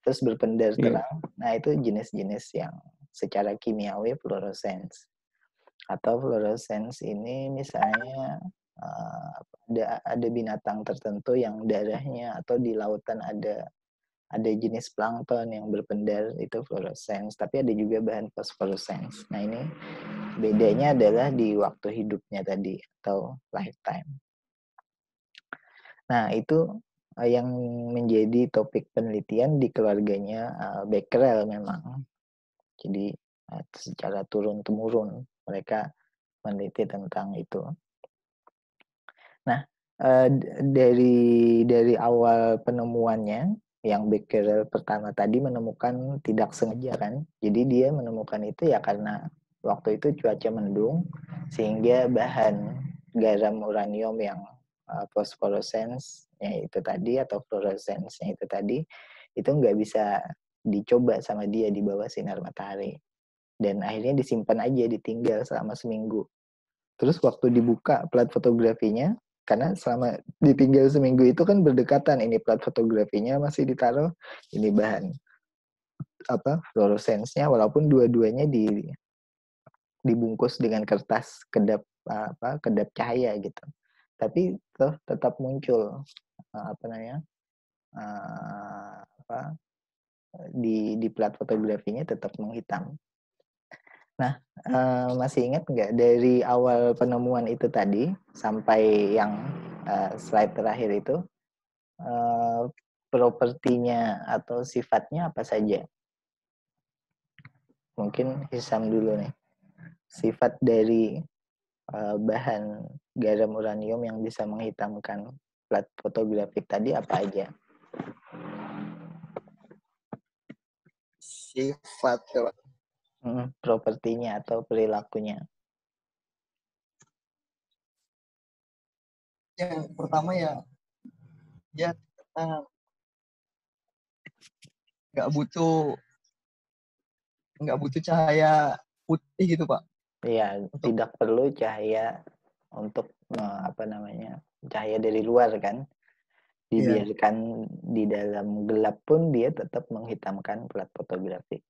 terus berpendar terang. Nah, itu jenis-jenis yang secara kimiawi fluorescence. Atau fluorescence ini misalnya ada binatang tertentu yang darahnya atau di lautan ada jenis plankton yang berpendar, itu fluorescence, tapi ada juga bahan phosphorescence. Nah, ini bedanya adalah di waktu hidupnya tadi atau lifetime. Nah, itu yang menjadi topik penelitian di keluarganya Becquerel memang. Jadi secara turun-temurun mereka meneliti tentang itu. Nah, dari awal penemuannya, yang Becquerel pertama tadi menemukan tidak sengaja kan. Jadi dia menemukan itu ya karena waktu itu cuaca mendung, sehingga bahan garam uranium yang fosforescence-nya itu tadi atau fluorescence-nya itu tadi itu nggak bisa dicoba sama dia di bawah sinar matahari, dan akhirnya disimpan aja, ditinggal selama seminggu. Terus waktu dibuka plat fotografinya, karena selama ditinggal seminggu itu kan berdekatan, ini plat fotografinya masih ditaruh, ini bahan fluorescence-nya, walaupun dua-duanya dibungkus dengan kertas kedap cahaya gitu. Tapi tetap muncul di plat fotografinya tetap menghitam. Nah, masih ingat nggak dari awal penemuan itu tadi sampai yang slide terakhir itu propertinya atau sifatnya apa saja? Mungkin Hisam dulu nih. Sifat dari bahan garam uranium yang bisa menghitamkan plat fotografik tadi apa aja? Sifat coba. Propertinya atau perilakunya. Yang pertama ya dia nggak butuh cahaya putih gitu Pak. Iya, tidak perlu cahaya untuk cahaya dari luar kan. Dibiarkan di dalam gelap pun dia tetap menghitamkan plat fotografik.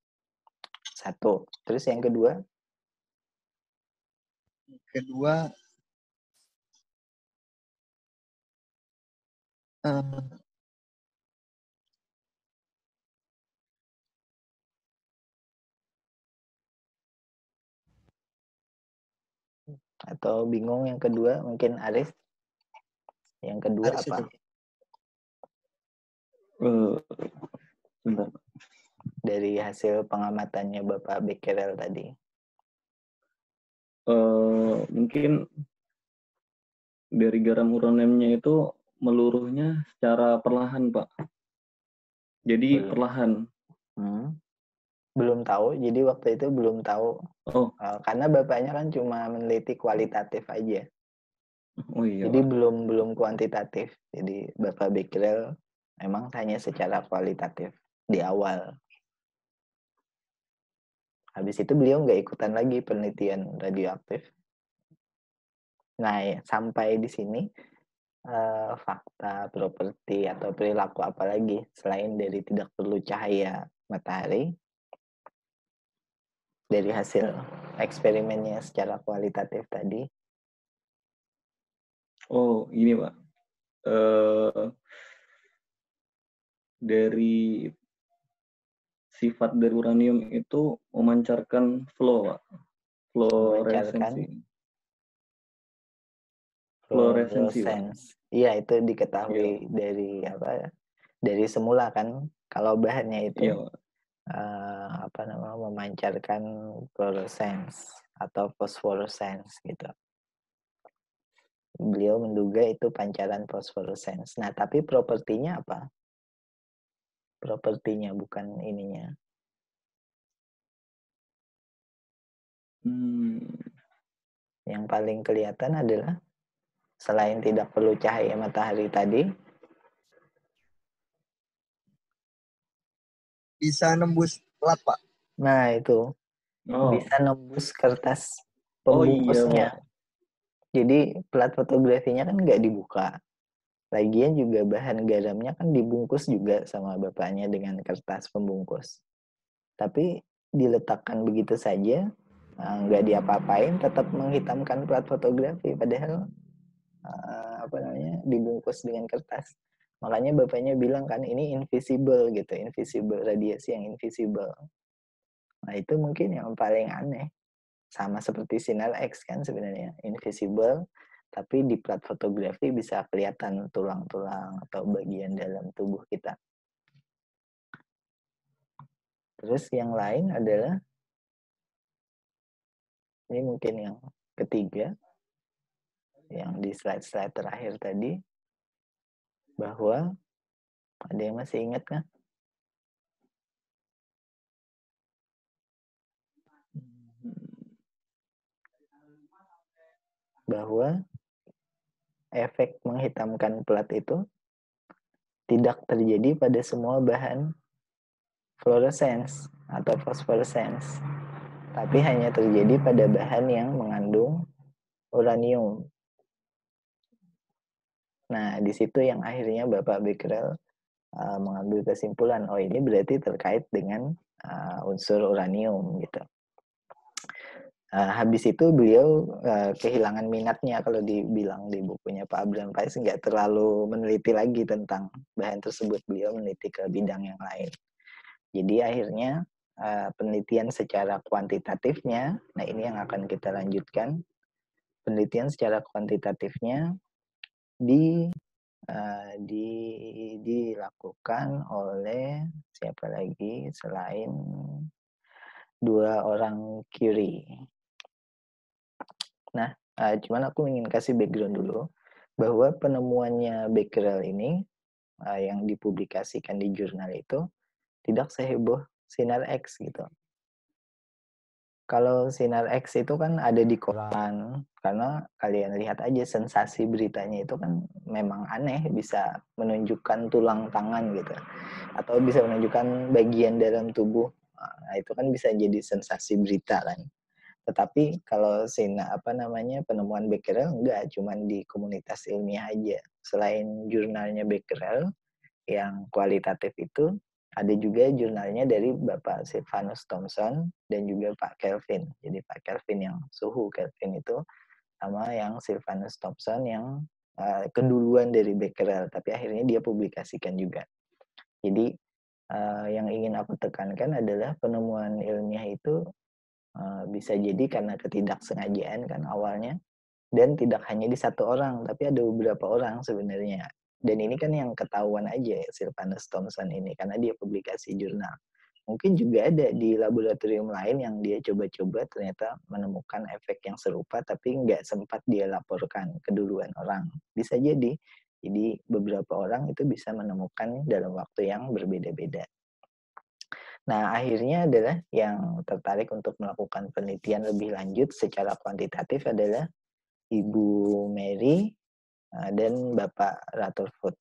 Satu. Terus yang kedua? Atau bingung yang kedua? Mungkin Arif? Yang kedua Arif apa? Bentar. Dari hasil pengamatannya Bapak Becquerel tadi. Mungkin dari garam uraniumnya itu meluruhnya secara perlahan, Pak. Jadi perlahan. Belum tahu. Jadi waktu itu belum tahu. Karena Bapaknya kan cuma meneliti kualitatif aja. Oh iya. Jadi belum kuantitatif. Jadi Bapak Becquerel memang hanya secara kualitatif di awal. Habis itu beliau nggak ikutan lagi penelitian radioaktif. Nah, sampai di sini fakta, properti, atau perilaku apa lagi selain dari tidak perlu cahaya matahari dari hasil eksperimennya secara kualitatif tadi? Oh, ini Pak. Dari sifat dari uranium itu memancarkan flow, Pak. Fluoresensi, Pak. Iya, itu diketahui dari dari semula kan, kalau bahannya itu memancarkan fluorescence atau phosphorescence gitu. Beliau menduga itu pancaran fosforescens. Nah, tapi propertinya apa? Propertinya bukan ininya. Yang paling kelihatan adalah selain tidak perlu cahaya matahari tadi, bisa nembus plat, Pak. Nah, itu. Bisa nembus kertas pembungkusnya. Iya, Pak. Jadi plat fotografinya kan nggak dibuka. Lagian juga bahan garamnya kan dibungkus juga sama bapaknya dengan kertas pembungkus. Tapi diletakkan begitu saja, nggak diapa-apain, tetap menghitamkan plat fotografi. Padahal dibungkus dengan kertas. Makanya bapaknya bilang kan ini invisible gitu, invisible, radiasi yang invisible. Nah, itu mungkin yang paling aneh. Sama seperti sinar X kan sebenarnya, invisible, tapi di plat fotografi bisa kelihatan tulang-tulang atau bagian dalam tubuh kita. Terus yang lain adalah, ini mungkin yang ketiga, yang di slide-slide terakhir tadi, bahwa, ada yang masih ingat kan? Bahwa efek menghitamkan plat itu tidak terjadi pada semua bahan fluorescence atau phosphorescence, tapi hanya terjadi pada bahan yang mengandung uranium. Nah, di situ yang akhirnya Bapak Becquerel mengambil kesimpulan, oh ini berarti terkait dengan unsur uranium gitu. Habis itu beliau kehilangan minatnya, kalau dibilang di bukunya Pak Abraham Pais, nggak terlalu meneliti lagi tentang bahan tersebut. Beliau meneliti ke bidang yang lain. Jadi akhirnya penelitian secara kuantitatifnya, nah ini yang akan kita lanjutkan. Penelitian secara kuantitatifnya dilakukan oleh siapa lagi selain dua orang Curie. Nah, cuman aku ingin kasih background dulu bahwa penemuannya Becquerel ini yang dipublikasikan di jurnal itu tidak seheboh sinar X gitu. Kalau sinar X itu kan ada di koran, karena kalian lihat aja sensasi beritanya itu kan memang aneh, bisa menunjukkan tulang tangan gitu, atau bisa menunjukkan bagian dalam tubuh. Nah, itu kan bisa jadi sensasi berita kan. Tetapi kalau penemuan Becquerel enggak, cuman di komunitas ilmiah aja. Selain jurnalnya Becquerel yang kualitatif itu, ada juga jurnalnya dari Bapak Sylvanus Thompson dan juga Pak Kelvin. Jadi Pak Kelvin yang suhu Kelvin itu sama yang Sylvanus Thompson yang keduluan dari Becquerel, tapi akhirnya dia publikasikan juga. Jadi yang ingin aku tekankan adalah penemuan ilmiah itu bisa jadi karena ketidaksengajaan kan awalnya, dan tidak hanya di satu orang, tapi ada beberapa orang sebenarnya. Dan ini kan yang ketahuan aja ya, Sylvanus Thompson ini, karena dia publikasi jurnal. Mungkin juga ada di laboratorium lain yang dia coba-coba ternyata menemukan efek yang serupa, tapi nggak sempat dia laporkan keduluan orang. Bisa jadi. Jadi beberapa orang itu bisa menemukan dalam waktu yang berbeda-beda. Nah, akhirnya adalah yang tertarik untuk melakukan penelitian lebih lanjut secara kuantitatif adalah Ibu Mary dan Bapak Rutherford.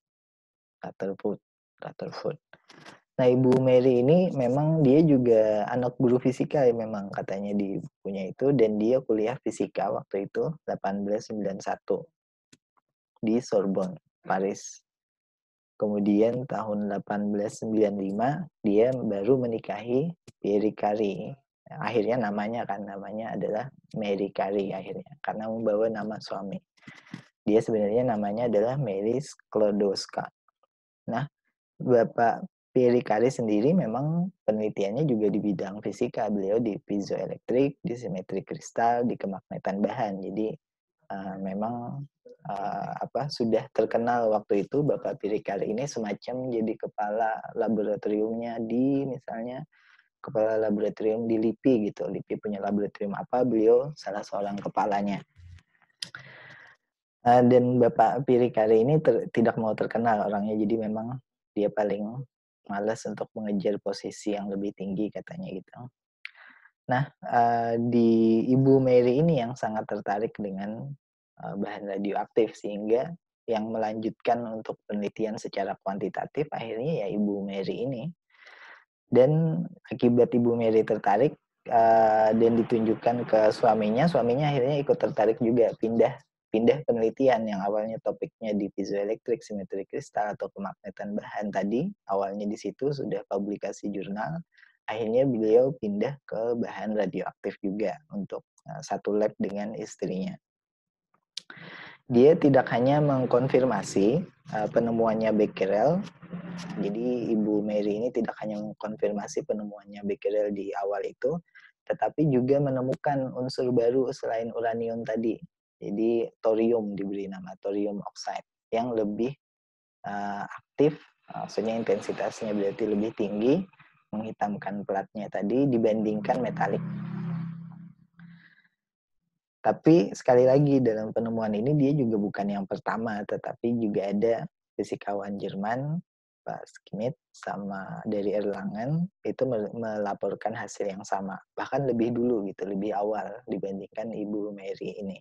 Nah, Ibu Mary ini memang dia juga anak guru fisika ya, memang katanya di bukunya itu, dan dia kuliah fisika waktu itu 1891 di Sorbonne, Paris. Kemudian tahun 1895 dia baru menikahi Pierre Curie. Akhirnya namanya adalah Mary Curie akhirnya, karena membawa nama suami. Dia sebenarnya namanya adalah Mary Sklodowska. Nah, Bapak Pierre Curie sendiri memang penelitiannya juga di bidang fisika. Beliau di piezoelektrik, di simetri kristal, di kemagnetan bahan. Jadi memang sudah terkenal waktu itu Bapak Pierre Curie ini semacam jadi kepala laboratoriumnya di misalnya kepala laboratorium di LIPI gitu. LIPI punya laboratorium apa, beliau salah seorang kepalanya. Dan Bapak Pierre Curie ini tidak mau terkenal orangnya, jadi memang dia paling malas untuk mengejar posisi yang lebih tinggi katanya gitu. Nah, di Ibu Mary ini yang sangat tertarik dengan bahan radioaktif, sehingga yang melanjutkan untuk penelitian secara kuantitatif akhirnya ya Ibu Mary ini. Dan akibat Ibu Mary tertarik dan ditunjukkan ke suaminya akhirnya ikut tertarik juga, pindah penelitian yang awalnya topiknya di piezoelektrik, simetri kristal atau kemagnetan bahan tadi, awalnya di situ sudah publikasi jurnal, akhirnya beliau pindah ke bahan radioaktif juga untuk satu lab dengan istrinya. Dia tidak hanya mengkonfirmasi penemuannya Becquerel, jadi Ibu Mary ini tidak hanya mengkonfirmasi penemuannya Becquerel di awal itu, tetapi juga menemukan unsur baru selain uranium tadi. Jadi thorium diberi nama thorium oxide yang lebih aktif, maksudnya intensitasnya berarti lebih tinggi, menghitamkan platnya tadi dibandingkan metalik. Tapi sekali lagi dalam penemuan ini dia juga bukan yang pertama, tetapi juga ada fisikawan Jerman Pak Schmidt sama dari Erlangen itu melaporkan hasil yang sama, bahkan lebih dulu gitu, lebih awal dibandingkan Ibu Mary ini.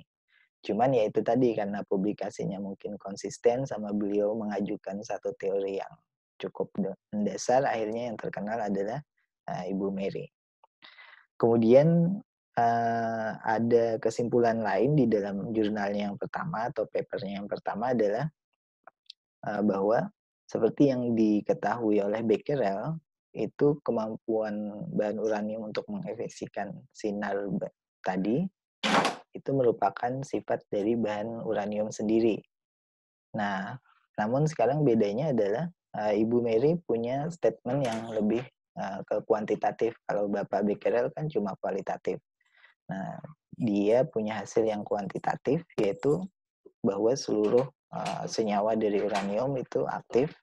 Cuman ya itu tadi, karena publikasinya mungkin konsisten sama beliau mengajukan satu teori yang cukup mendasar, akhirnya yang terkenal adalah Ibu Mary. Kemudian ada kesimpulan lain di dalam jurnalnya yang pertama atau papernya yang pertama adalah bahwa seperti yang diketahui oleh Becquerel, itu kemampuan bahan uranium untuk mengefisikan sinar tadi itu merupakan sifat dari bahan uranium sendiri. Nah, namun sekarang bedanya adalah Ibu Mary punya statement yang lebih ke kuantitatif. Kalau Bapak Becquerel kan cuma kualitatif. Nah, dia punya hasil yang kuantitatif, yaitu bahwa seluruh senyawa dari uranium itu aktif,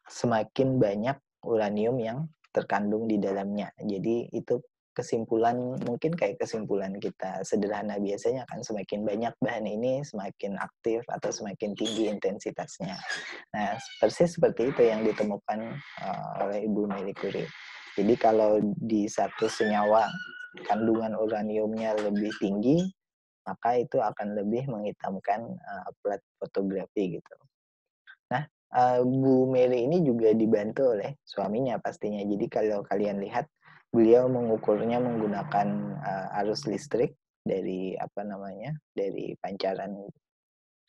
semakin banyak uranium yang terkandung di dalamnya. Jadi itu kesimpulan, mungkin kayak kesimpulan kita sederhana biasanya kan, semakin banyak bahan ini semakin aktif atau semakin tinggi intensitasnya. Nah, persis seperti itu yang ditemukan oleh Ibu Marie Curie. Jadi kalau di satu senyawa kandungan uraniumnya lebih tinggi, maka itu akan lebih menghitamkan plat fotografi gitu. Nah, Bu Mary ini juga dibantu oleh suaminya pastinya. Jadi kalau kalian lihat, beliau mengukurnya menggunakan arus listrik dari dari pancaran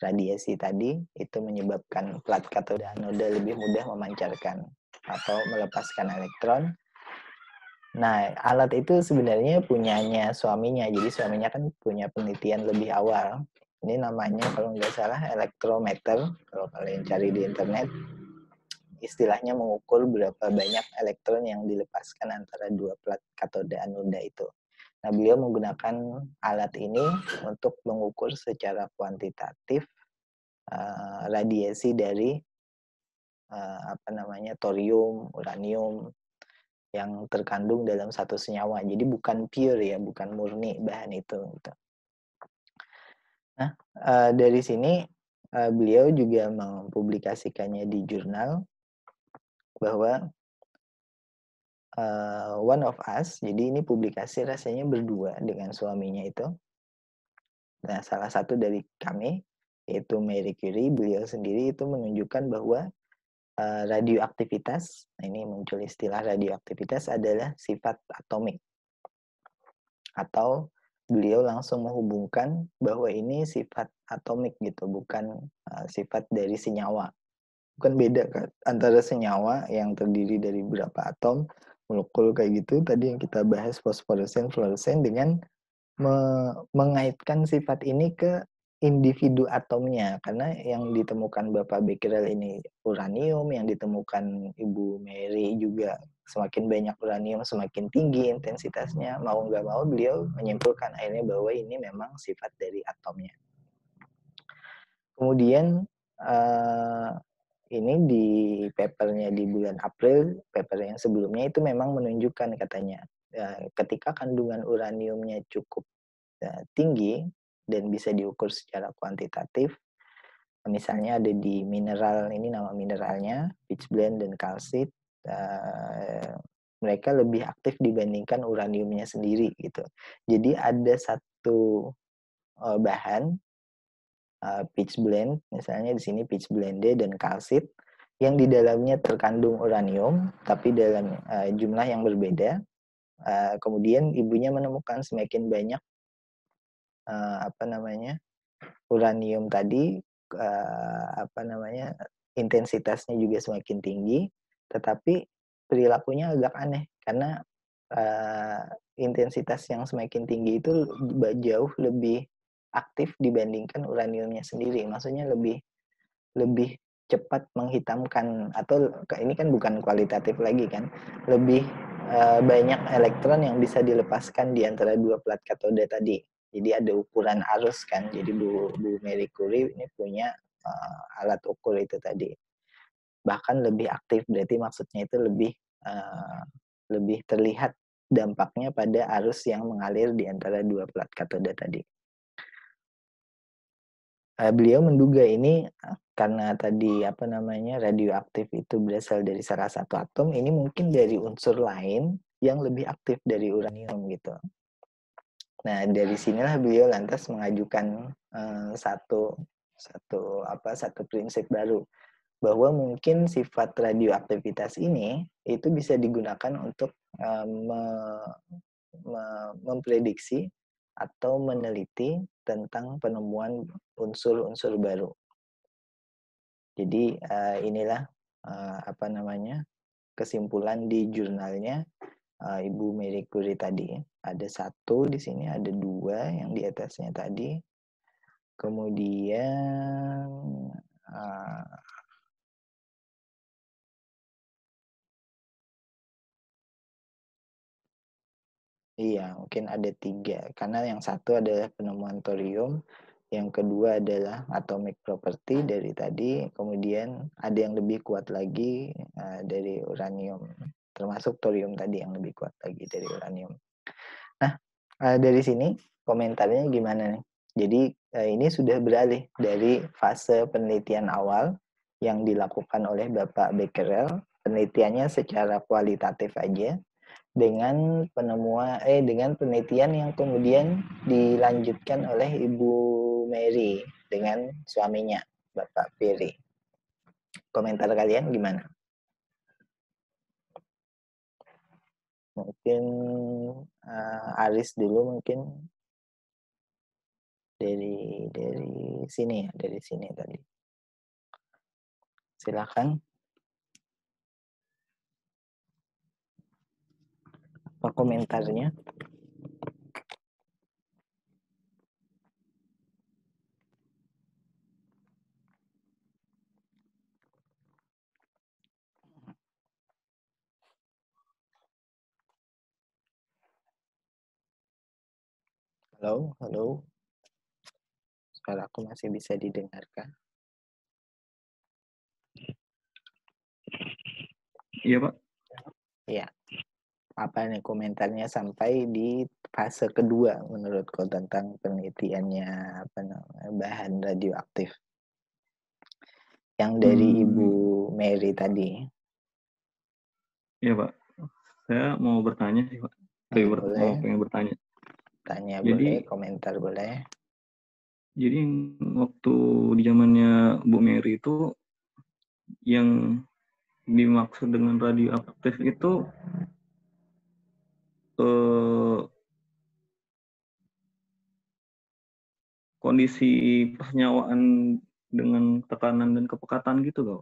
radiasi tadi, itu menyebabkan plat katoda anoda lebih mudah memancarkan atau melepaskan elektron. Nah, alat itu sebenarnya punyanya suaminya. Jadi suaminya kan punya penelitian lebih awal. Ini namanya kalau nggak salah elektrometer. Kalau kalian cari di internet, istilahnya mengukur berapa banyak elektron yang dilepaskan antara dua plat katoda anoda itu. Nah, beliau menggunakan alat ini untuk mengukur secara kuantitatif radiasi dari thorium, uranium yang terkandung dalam satu senyawa. Jadi bukan pure ya, bukan murni bahan itu. Gitu. Nah, dari sini beliau juga mempublikasikannya di jurnal bahwa One of Us, jadi ini publikasi rasanya berdua dengan suaminya itu. Nah, salah satu dari kami, yaitu Marie Curie, beliau sendiri itu menunjukkan bahwa radioaktivitas, nah ini muncul istilah radioaktivitas adalah sifat atomik. Atau beliau langsung menghubungkan bahwa ini sifat atomik gitu, bukan sifat dari senyawa. Bukan beda kan antara senyawa yang terdiri dari beberapa atom, molekul kayak gitu, tadi yang kita bahas fosforescen, fluorescen, dengan mengaitkan sifat ini ke individu atomnya, karena yang ditemukan Bapak Becquerel ini uranium, yang ditemukan Ibu Mary juga semakin banyak uranium semakin tinggi intensitasnya, mau nggak mau beliau menyimpulkan akhirnya bahwa ini memang sifat dari atomnya. Kemudian ini di papernya di bulan April, paper yang sebelumnya itu memang menunjukkan katanya ketika kandungan uraniumnya cukup tinggi dan bisa diukur secara kuantitatif, misalnya ada di mineral, ini nama mineralnya pitchblende dan calcite, mereka lebih aktif dibandingkan uraniumnya sendiri gitu. Jadi ada satu bahan pitchblende, misalnya di sini pitchblende dan calcite, yang di dalamnya terkandung uranium tapi dalam jumlah yang berbeda. Kemudian ibunya menemukan semakin banyak uranium tadi, intensitasnya juga semakin tinggi, tetapi perilakunya agak aneh karena intensitas yang semakin tinggi itu jauh lebih aktif dibandingkan uraniumnya sendiri. Maksudnya lebih cepat menghitamkan, atau ini kan bukan kualitatif lagi kan, lebih banyak elektron yang bisa dilepaskan di antara dua plat katoda tadi. Jadi ada ukuran arus kan. Jadi Bu Marie Curie ini punya alat ukur itu tadi. Bahkan lebih aktif, berarti maksudnya itu lebih terlihat dampaknya pada arus yang mengalir di antara dua plat katoda tadi. Beliau menduga ini karena tadi radioaktif itu berasal dari salah satu atom, ini mungkin dari unsur lain yang lebih aktif dari uranium gitu. Nah, dari sinilah beliau lantas mengajukan satu prinsip baru, bahwa mungkin sifat radioaktivitas ini itu bisa digunakan untuk memprediksi atau meneliti tentang penemuan unsur-unsur baru. Jadi inilah kesimpulan di jurnalnya Ibu Marie Curie tadi. Ada satu di sini, ada dua yang di atasnya tadi. Kemudian iya, mungkin ada 3. Karena yang satu adalah penemuan thorium, yang kedua adalah atomic property dari tadi, kemudian ada yang lebih kuat lagi dari uranium, termasuk thorium tadi yang lebih kuat lagi dari uranium. Nah, dari sini komentarnya gimana nih? Jadi ini sudah beralih dari fase penelitian awal yang dilakukan oleh Bapak Becquerel, penelitiannya secara kualitatif aja, dengan dengan penelitian yang kemudian dilanjutkan oleh Ibu Mary dengan suaminya Bapak Piri. Komentar kalian gimana? Mungkin Aris dulu mungkin dari sini ya, dari sini tadi. Silakan. Apa komentarnya? Halo, halo. Suara aku masih bisa didengarkan? Iya, Pak. Iya. Apa nih komentarnya sampai di fase kedua menurutku tentang penelitiannya bahan radioaktif yang dari Ibu Mary tadi? Iya, Pak. Saya mau bertanya sih, Pak. Boleh. Pengen bertanya. Tanya Jadi, boleh, komentar boleh. Jadi waktu di zamannya Bu Mary itu yang dimaksud dengan radioaktif itu kondisi persenyawaan dengan tekanan dan kepekatan gitu loh.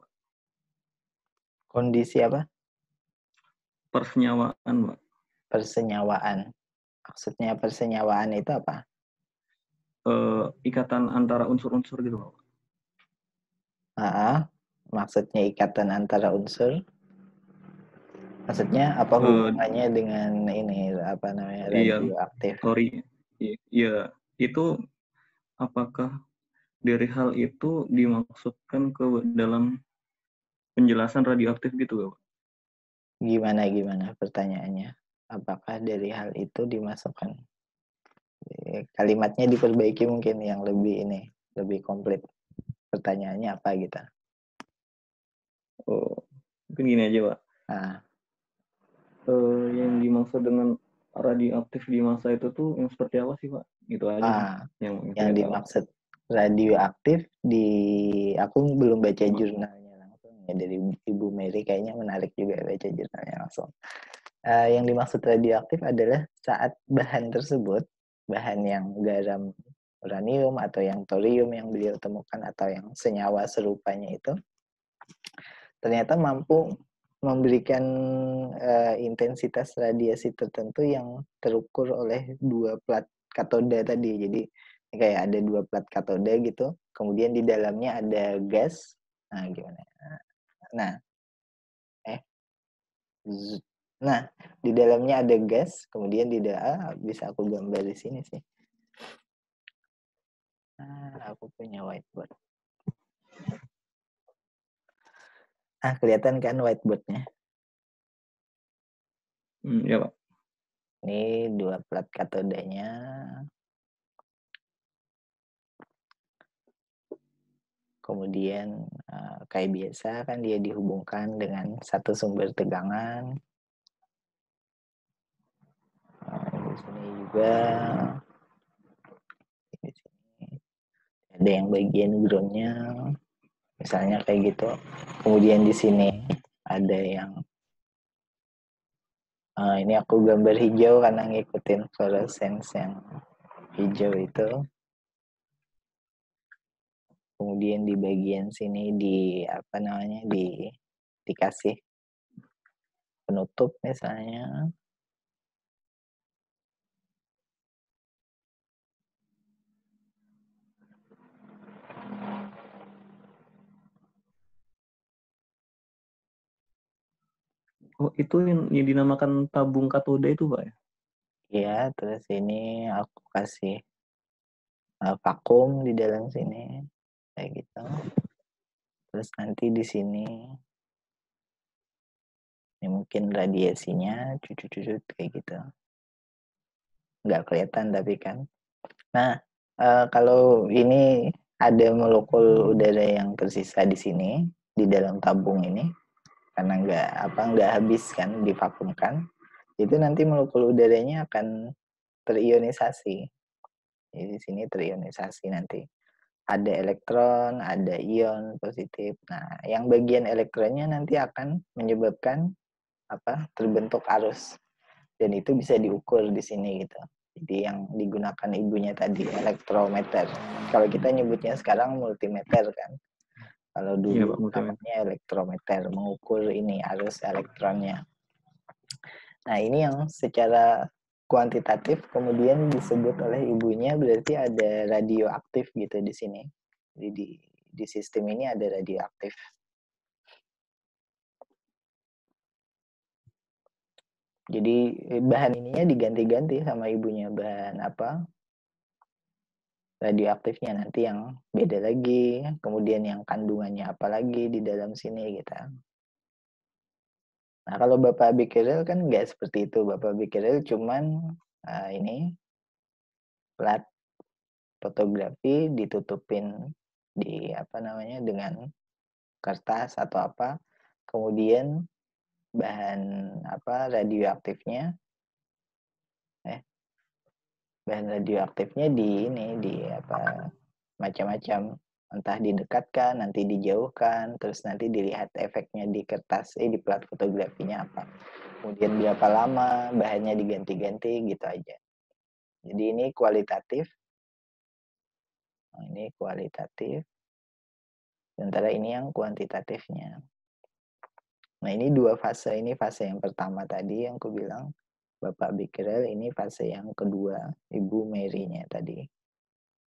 Kondisi apa? Persenyawaan, Pak. Persenyawaan. Maksudnya persenyawaan itu apa? Ikatan antara unsur-unsur gitu loh. Maksudnya ikatan antara unsur. Maksudnya apa hubungannya dengan ini apa namanya radioaktif? Iya, itu apakah dari hal itu dimaksudkan ke dalam penjelasan radioaktif gitu, Pak? Gimana pertanyaannya? Apakah dari hal itu dimasukkan? Kalimatnya diperbaiki mungkin yang lebih komplit. Pertanyaannya apa gitu? Oh, mungkin gini aja, Pak. Yang dimaksud dengan radioaktif di masa itu tuh yang seperti apa sih, Pak? Itu aja yang dimaksud radioaktif aku belum baca jurnalnya langsung ya dari Ibu Mary, kayaknya menarik juga baca jurnalnya langsung. Yang dimaksud radioaktif adalah saat bahan tersebut, bahan yang garam uranium atau yang thorium yang beliau temukan atau yang senyawa serupanya itu ternyata mampu memberikan intensitas radiasi tertentu yang terukur oleh dua plat katoda tadi. Jadi kayak ada dua plat katoda gitu, kemudian di dalamnya ada gas. Nah, gimana? Nah, di dalamnya ada gas, kemudian bisa aku gambar di sini sih. Aku punya whiteboard. Kelihatan kan whiteboardnya? Ya, Pak. Ini dua plat katodanya. Kemudian kayak biasa kan dia dihubungkan dengan satu sumber tegangan. Di sini juga di sini ada yang bagian groundnya, misalnya kayak gitu. Kemudian di sini ada yang ini aku gambar hijau karena ngikutin fluorescence yang hijau itu. Kemudian di bagian sini dikasih penutup misalnya. Oh, itu yang dinamakan tabung katoda itu, Pak ya? Iya, terus ini aku kasih vakum di dalam sini kayak gitu. Terus nanti di sini ini mungkin radiasinya cucut-cucut kayak gitu. Nggak kelihatan tapi kan. Nah, kalau ini ada molekul udara yang tersisa di sini di dalam tabung ini karena nggak habis kan divakumkan, itu nanti molekul udaranya akan terionisasi. Jadi di sini terionisasi nanti. Ada elektron, ada ion positif. Nah, yang bagian elektronnya nanti akan menyebabkan terbentuk arus. Dan itu bisa diukur di sini gitu. Jadi yang digunakan ibunya tadi elektrometer. Kalau kita nyebutnya sekarang multimeter kan. Kalau dulu namanya elektrometer, mengukur ini arus elektronnya. Nah, ini yang secara kuantitatif kemudian disebut oleh ibunya berarti ada radioaktif gitu di sini. Jadi di sistem ini ada radioaktif. Jadi bahan ininya diganti-ganti sama ibunya, bahan radioaktifnya nanti yang beda lagi, kemudian yang kandungannya apa lagi di dalam sini gitu. Nah, kalau Bapak Becquerel kan nggak seperti itu. Bapak Becquerel cuman ini plat fotografi ditutupin di dengan kertas atau kemudian bahan radioaktifnya di macam-macam, entah didekatkan, nanti dijauhkan, terus nanti dilihat efeknya di kertas, di plat fotografinya apa. Kemudian berapa lama, bahannya diganti-ganti gitu aja. Jadi ini kualitatif. Ini kualitatif. Sementara ini yang kuantitatifnya. Nah, ini dua fase. Ini fase yang pertama tadi yang aku bilang, Bapak Becquerel, ini fase yang kedua, Ibu Mary-nya tadi.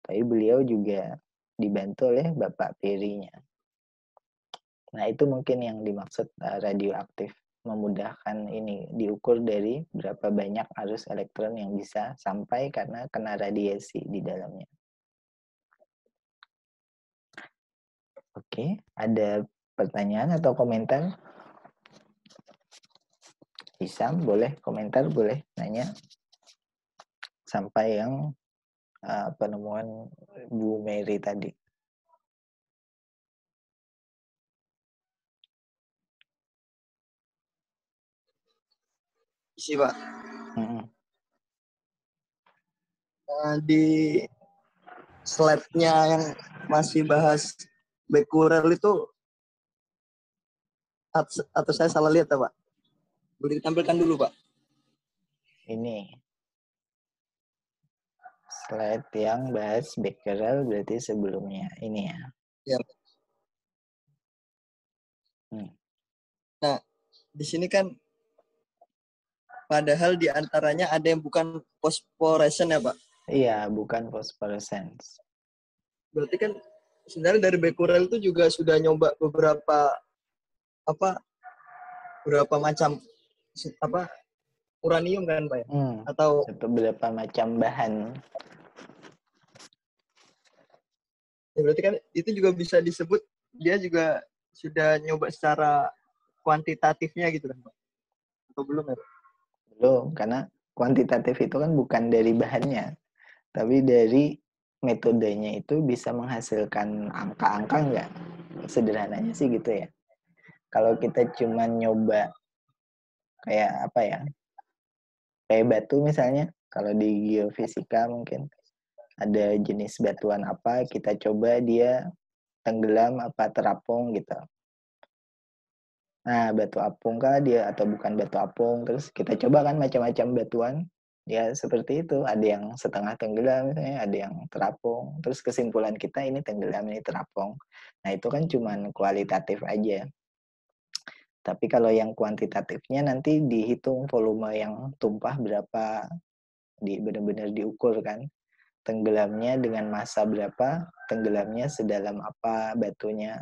Tapi beliau juga dibantu oleh Bapak Perry-nya. Nah, itu mungkin yang dimaksud radioaktif. Memudahkan ini, diukur dari berapa banyak arus elektron yang bisa sampai karena kena radiasi di dalamnya. Oke, ada pertanyaan atau komentar? Bisa, boleh komentar, boleh nanya. Sampai yang penemuan Bu Mary tadi. Isi, Pak. Di slide-nya yang masih bahas Becquerel itu atau saya salah lihat ya, Pak? Boleh ditampilkan dulu, Pak. Ini slide yang bahas Becquerel berarti sebelumnya ini ya. Ya. Nah, di sini kan padahal di antaranya ada yang bukan phosphorescent ya, Pak? Iya, bukan phosphorescence. Berarti kan sebenarnya dari Becquerel itu juga sudah nyoba beberapa macam uranium kan, Pak ya? Atau beberapa macam bahan. Ya, berarti kan itu juga bisa disebut dia juga sudah nyoba secara kuantitatifnya gitu kan, Pak? Atau belum ya, Pak? Belum, karena kuantitatif itu kan bukan dari bahannya, tapi dari metodenya itu bisa menghasilkan angka-angka nggak? Sederhananya sih gitu ya. Kalau kita cuma nyoba kayak kayak batu misalnya, kalau di geofisika mungkin ada jenis batuan apa, kita coba dia tenggelam apa terapung gitu. Nah, batu apung kah dia atau bukan batu apung, terus kita coba kan macam-macam batuan, ya seperti itu, ada yang setengah tenggelam misalnya, ada yang terapung, terus kesimpulan kita ini tenggelam, ini terapung. Nah, itu kan cuman kualitatif aja. Tapi kalau yang kuantitatifnya nanti dihitung volume yang tumpah berapa, benar-benar diukur kan. Tenggelamnya dengan massa berapa, tenggelamnya sedalam apa batunya,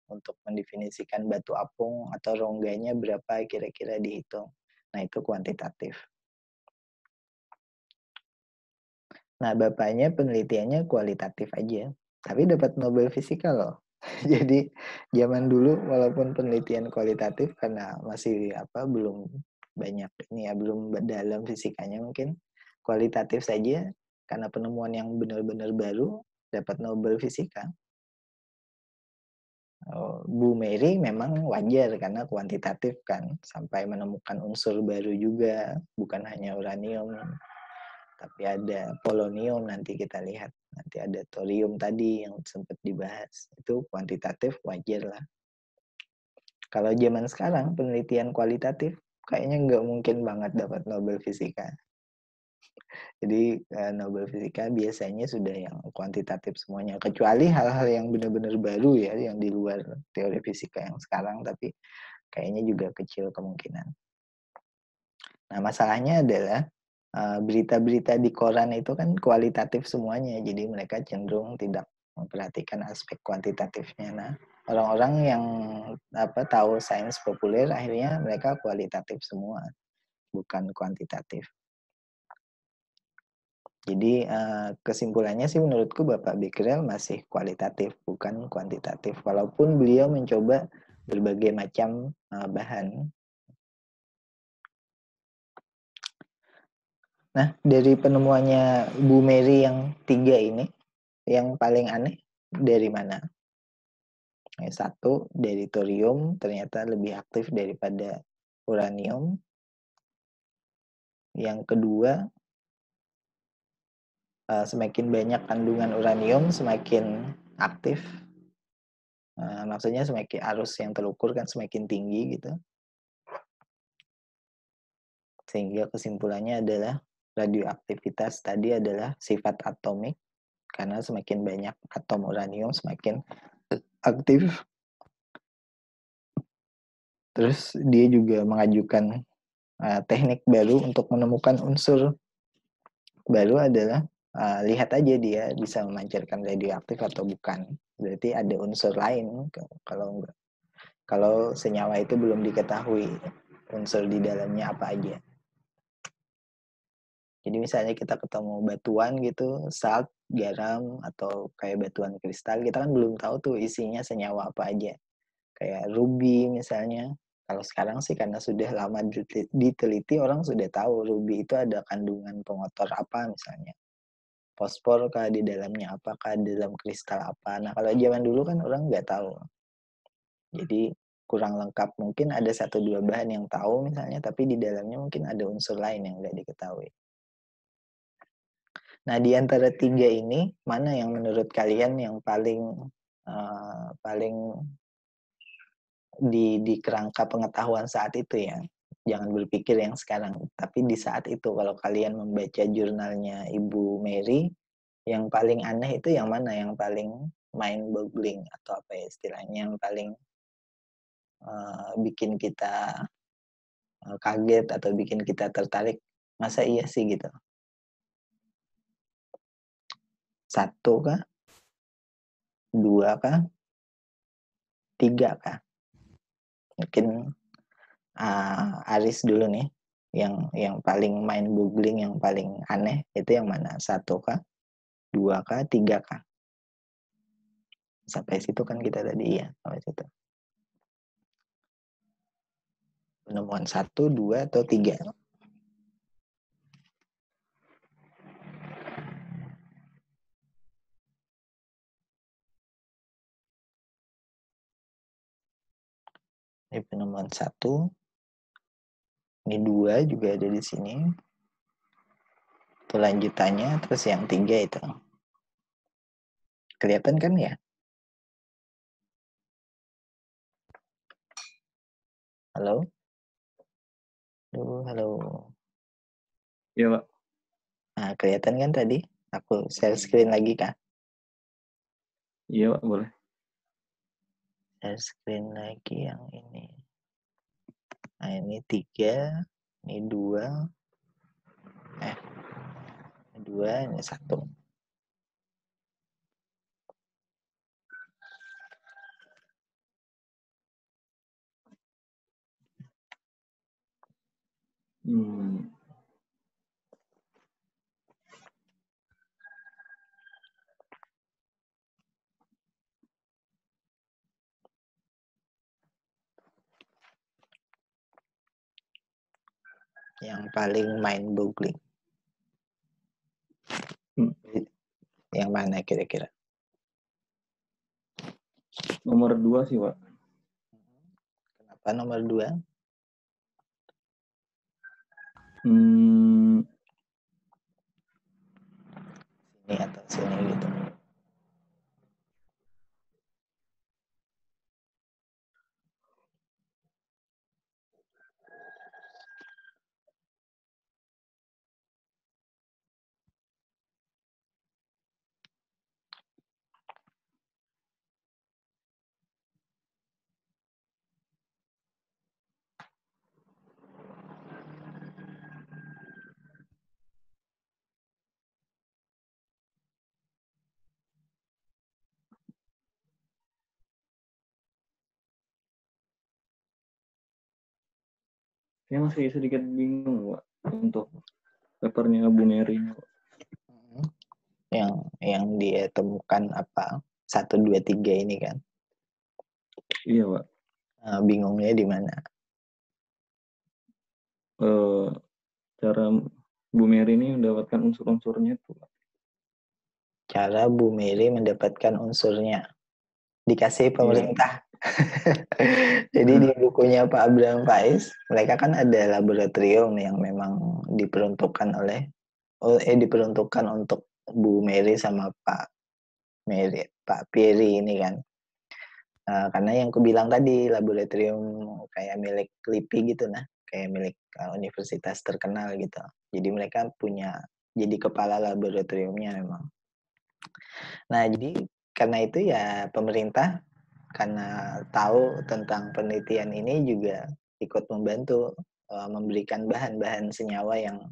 untuk mendefinisikan batu apung atau rongganya berapa kira-kira dihitung. Nah, itu kuantitatif. Nah, bapaknya penelitiannya kualitatif aja, tapi dapat Nobel Fisika loh. Jadi zaman dulu walaupun penelitian kualitatif karena masih belum banyak ini ya, belum dalam fisikanya mungkin kualitatif saja karena penemuan yang benar-benar baru dapat Nobel Fisika. Bu Mary memang wajar karena kuantitatif kan, sampai menemukan unsur baru juga, bukan hanya uranium, tapi ada polonium nanti kita lihat, nanti ada thorium tadi yang sempat dibahas, itu kuantitatif wajar lah. Kalau zaman sekarang penelitian kualitatif kayaknya nggak mungkin banget dapat Nobel Fisika. Jadi Nobel Fisika biasanya sudah yang kuantitatif semuanya, kecuali hal-hal yang benar-benar baru ya, yang di luar teori fisika yang sekarang, tapi kayaknya juga kecil kemungkinan. Nah, masalahnya adalah berita-berita di koran itu kan kualitatif semuanya, jadi mereka cenderung tidak memperhatikan aspek kuantitatifnya. Nah, orang-orang yang tahu sains populer akhirnya mereka kualitatif semua, bukan kuantitatif. Jadi kesimpulannya sih menurutku Bapak Becquerel masih kualitatif, bukan kuantitatif. Walaupun beliau mencoba berbagai macam bahan. Nah, dari penemuannya Bu Mary yang 3 ini, yang paling aneh dari mana? Satu, dari thorium ternyata lebih aktif daripada uranium. Yang kedua, semakin banyak kandungan uranium semakin aktif. Maksudnya semakin arus yang terukur kan semakin tinggi gitu. Sehingga kesimpulannya adalah radioaktivitas tadi adalah sifat atomik, karena semakin banyak atom uranium semakin aktif. Terus dia juga mengajukan teknik baru untuk menemukan unsur baru adalah lihat aja dia bisa memancarkan radioaktif atau bukan. Berarti ada unsur lain. Kalau senyawa itu belum diketahui unsur di dalamnya apa aja. Jadi misalnya kita ketemu batuan gitu, salt, garam, atau kayak batuan kristal, kita kan belum tahu tuh isinya senyawa apa aja. Kayak ruby misalnya. Kalau sekarang sih karena sudah lama diteliti, orang sudah tahu ruby itu ada kandungan pengotor apa misalnya. Fosfor kah di dalamnya, apakah di dalam kristal apa. Nah kalau zaman dulu kan orang nggak tahu. Jadi kurang lengkap. Mungkin ada 1-2 bahan yang tahu misalnya, tapi di dalamnya mungkin ada unsur lain yang nggak diketahui. Nah, di antara 3 ini, mana yang menurut kalian yang paling di kerangka pengetahuan saat itu ya? Jangan berpikir yang sekarang, tapi di saat itu kalau kalian membaca jurnalnya Ibu Mary, yang paling aneh itu yang mana? Yang paling mind-boggling atau apa ya istilahnya? Yang paling bikin kita kaget atau bikin kita tertarik? Masa iya sih gitu? 1 kah? 2 kah? 3 kah? Mungkin Aris dulu nih, yang paling mind-boggling, yang paling aneh itu yang mana? 1 kah? 2 kah? 3 kah? Sampai situ kan kita tadi ya, sampai situ. Penemuan 1, 2, atau 3? Ini penemuan 1. Ini 2 juga ada di sini. Itu lanjutannya, terus yang 3 itu. Kelihatan kan ya? Halo? Halo. Iya, Pak. Nah, kelihatan kan tadi? Aku share screen lagi kan? Iya, Pak, boleh. Share screen lagi yang ini. Nah, ini 3, ini 2. Ini 2, ini 1. yang paling mind-boggling. Yang mana kira-kira? Nomor 2 sih, Pak. Kenapa nomor 2? Sini atau sini gitu. Saya masih sedikit bingung, Pak, untuk papernya Bu Mary. Yang dia temukan apa? 1, 2, 3 ini kan. Iya, Pak. Bingungnya di mana? Cara Bu Mary ini mendapatkan unsur-unsurnya itu, Pak. Cara Bu Mary mendapatkan unsurnya. Dikasih pemerintah. Jadi di bukunya Pak Abraham Faiz, mereka kan ada laboratorium yang memang diperuntukkan untuk Bu Mary sama Pak Pierre ini kan. Karena yang aku bilang tadi, laboratorium kayak milik LIPI gitu nah, kayak milik universitas terkenal gitu. Jadi mereka jadi kepala laboratoriumnya memang. Nah, jadi karena itu ya pemerintah karena tahu tentang penelitian ini juga ikut membantu memberikan bahan-bahan senyawa yang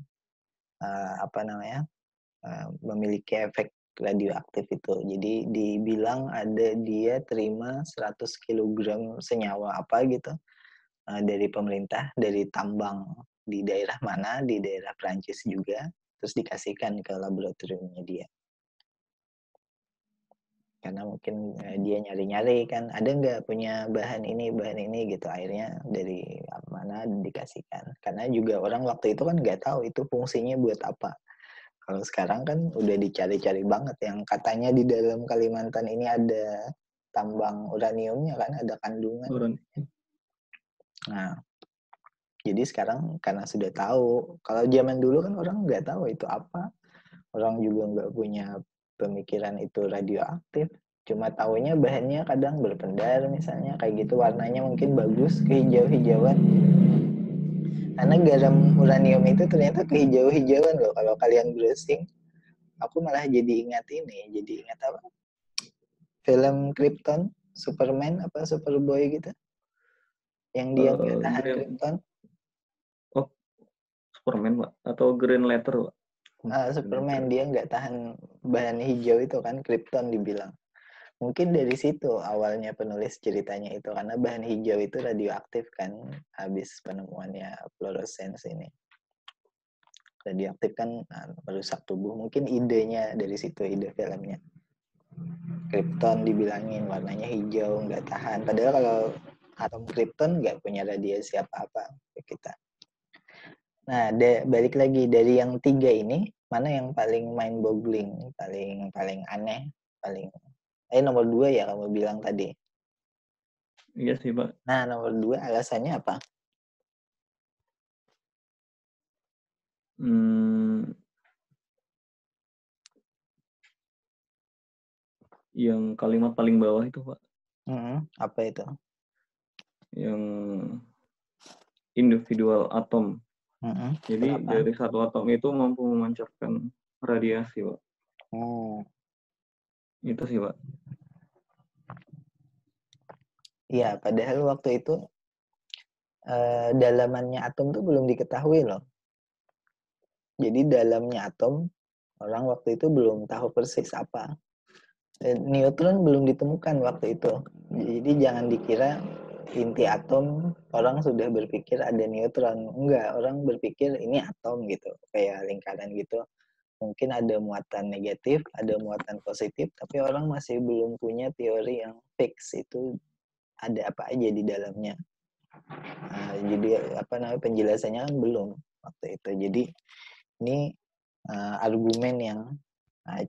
memiliki efek radioaktif itu. Jadi dibilang dia terima 100 kg senyawa apa gitu dari pemerintah, dari tambang di daerah mana, di daerah Prancis juga, terus dikasihkan ke laboratoriumnya dia. Karena mungkin dia nyari-nyari kan, ada nggak punya bahan ini gitu, akhirnya dari mana dikasihkan. Karena juga orang waktu itu kan nggak tahu itu fungsinya buat apa. Kalau sekarang kan udah dicari-cari banget, yang katanya di dalam Kalimantan ini ada tambang uraniumnya kan, ada kandungan. Nah, jadi sekarang karena sudah tahu, kalau zaman dulu kan orang nggak tahu itu apa, orang juga nggak punya pemikiran itu radioaktif, cuma taunya bahannya kadang berpendar misalnya, kayak gitu, warnanya mungkin bagus, kehijau-hijauan. Karena garam uranium itu ternyata kehijau-hijauan loh, kalau kalian browsing. Aku malah jadi ingat apa? Film Krypton, Superman apa Superboy gitu. Yang dia nggak tahan Krypton. Oh, Superman, Pak, atau Green Lantern, Pak. Superman dia nggak tahan bahan hijau itu kan, Krypton dibilang. Mungkin dari situ awalnya penulis ceritanya itu, karena bahan hijau itu radioaktif kan, habis penemuannya fluorescence ini. Radioaktif kan merusak tubuh, mungkin idenya dari situ, ide filmnya. Krypton dibilangin warnanya hijau, nggak tahan. Padahal kalau atom Krypton nggak punya radiasi apa-apa ke kita. Nah, balik lagi dari yang 3 ini, mana yang paling mind-boggling, paling aneh, nomor 2 ya kamu bilang tadi. Iya sih, Pak. Nah, nomor 2 alasannya apa? Yang kalimat paling bawah itu, Pak. Apa itu? Yang individual atom. Jadi Kenapa? dari satu atom itu mampu memancarkan radiasi, Pak. Itu sih, Pak. Iya, padahal waktu itu dalamannya atom tuh belum diketahui loh. Jadi dalamnya atom, orang waktu itu belum tahu persis apa. Neutron belum ditemukan waktu itu. Jadi jangan dikira inti atom orang sudah berpikir ada neutron. Enggak, orang berpikir ini atom gitu, kayak lingkaran gitu. Mungkin ada muatan negatif, ada muatan positif, tapi orang masih belum punya teori yang fix itu ada apa aja di dalamnya. Jadi penjelasannya kan belum. waktu itu. Jadi ini argumen yang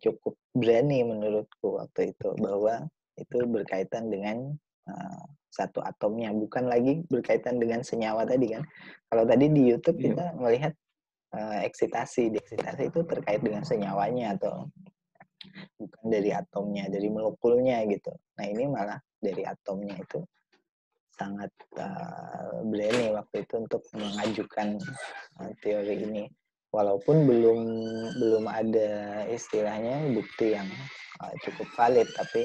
cukup berani menurutku waktu itu, bahwa itu berkaitan dengan satu atomnya, bukan lagi berkaitan dengan senyawa tadi kan. Kalau tadi di YouTube Iya. kita melihat eksitasi itu terkait dengan senyawanya atau bukan dari atomnya, dari molekulnya gitu. Nah ini malah dari atomnya. Itu sangat berani waktu itu untuk mengajukan teori ini, walaupun belum ada istilahnya bukti yang cukup valid, tapi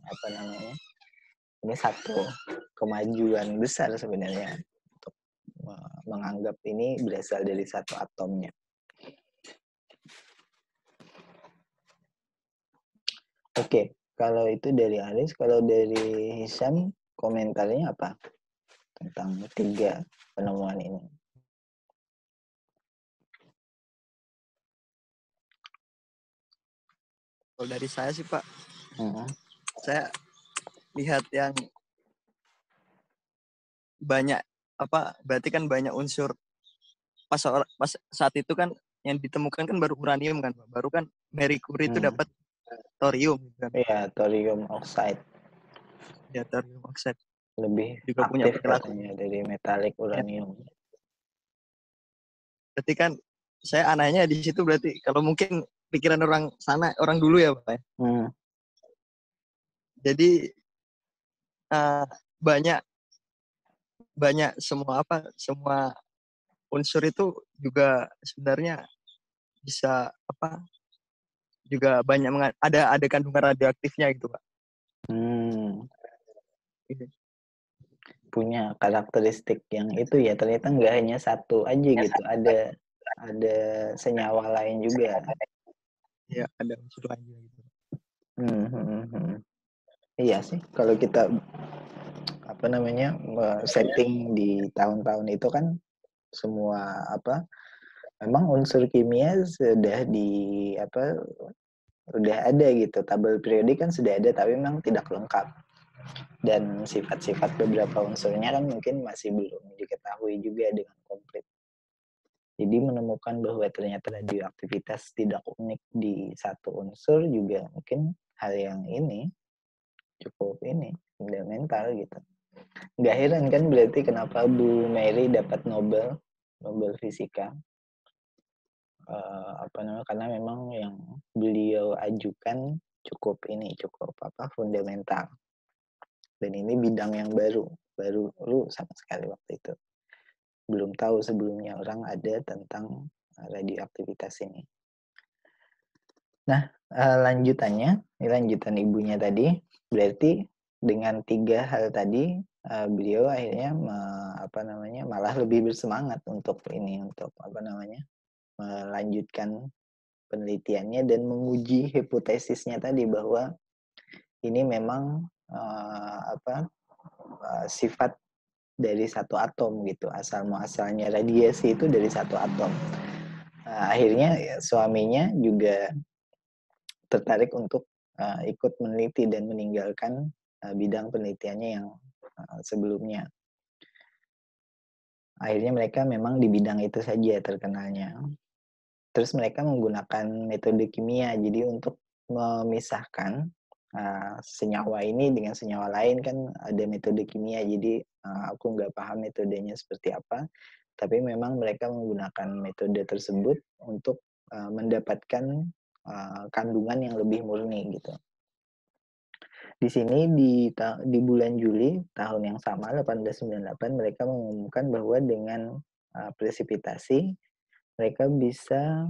apa namanya, ini satu kemajuan besar sebenarnya untuk menganggap ini berasal dari satu atomnya. Oke, kalau itu dari Aris, kalau dari Hisam komentarnya apa tentang 3 penemuan ini? Kalau dari saya sih Pak, Mm-hmm. saya lihat yang banyak berarti kan banyak unsur pas saat itu kan yang ditemukan kan baru uranium kan Pak. Baru kan Marie Curie itu dapat thorium kan. Iya, thorium oxide. Ya, thorium oxide. Lebih Juga punya aktif perilaku katanya dari metalik uranium. Ya. Berarti kan saya anehnya di situ, berarti kalau mungkin pikiran orang sana, orang dulu ya Pak. Jadi banyak semua unsur itu juga sebenarnya bisa juga banyak ada kandungan radioaktifnya gitu Pak. Punya karakteristik yang itu ya, ternyata nggak hanya satu aja gitu, ada senyawa lain juga. Iya, ada unsur lain gitu. Iya sih, kalau kita setting di tahun-tahun itu kan semua memang unsur kimia sudah udah ada gitu, tabel periodik kan sudah ada, tapi memang tidak lengkap, dan sifat-sifat beberapa unsurnya kan mungkin masih belum diketahui juga dengan komplit. Jadi menemukan bahwa ternyata radioaktivitas tidak unik di satu unsur juga mungkin hal yang cukup fundamental gitu. Nggak heran kan berarti kenapa Bu Mary dapat Nobel Fisika. Karena memang yang beliau ajukan cukup fundamental. Dan ini bidang yang baru sama sekali waktu itu. Belum tahu sebelumnya orang ada tentang radioaktivitas ini. Nah, lanjutan ibunya tadi, berarti dengan 3 hal tadi beliau akhirnya malah lebih bersemangat untuk melanjutkan penelitiannya dan menguji hipotesisnya tadi, bahwa ini memang sifat dari satu atom gitu, asal muasalnya radiasi itu dari satu atom. Akhirnya suaminya juga tertarik untuk ikut meneliti dan meninggalkan bidang penelitiannya yang sebelumnya. Akhirnya mereka memang di bidang itu saja terkenalnya. Terus mereka menggunakan metode kimia, jadi untuk memisahkan senyawa ini dengan senyawa lain kan ada metode kimia. Jadi aku nggak paham metodenya seperti apa, tapi memang mereka menggunakan metode tersebut untuk mendapatkan kandungan yang lebih murni gitu. Di sini di bulan Juli tahun yang sama 1898 mereka mengumumkan bahwa dengan presipitasi mereka bisa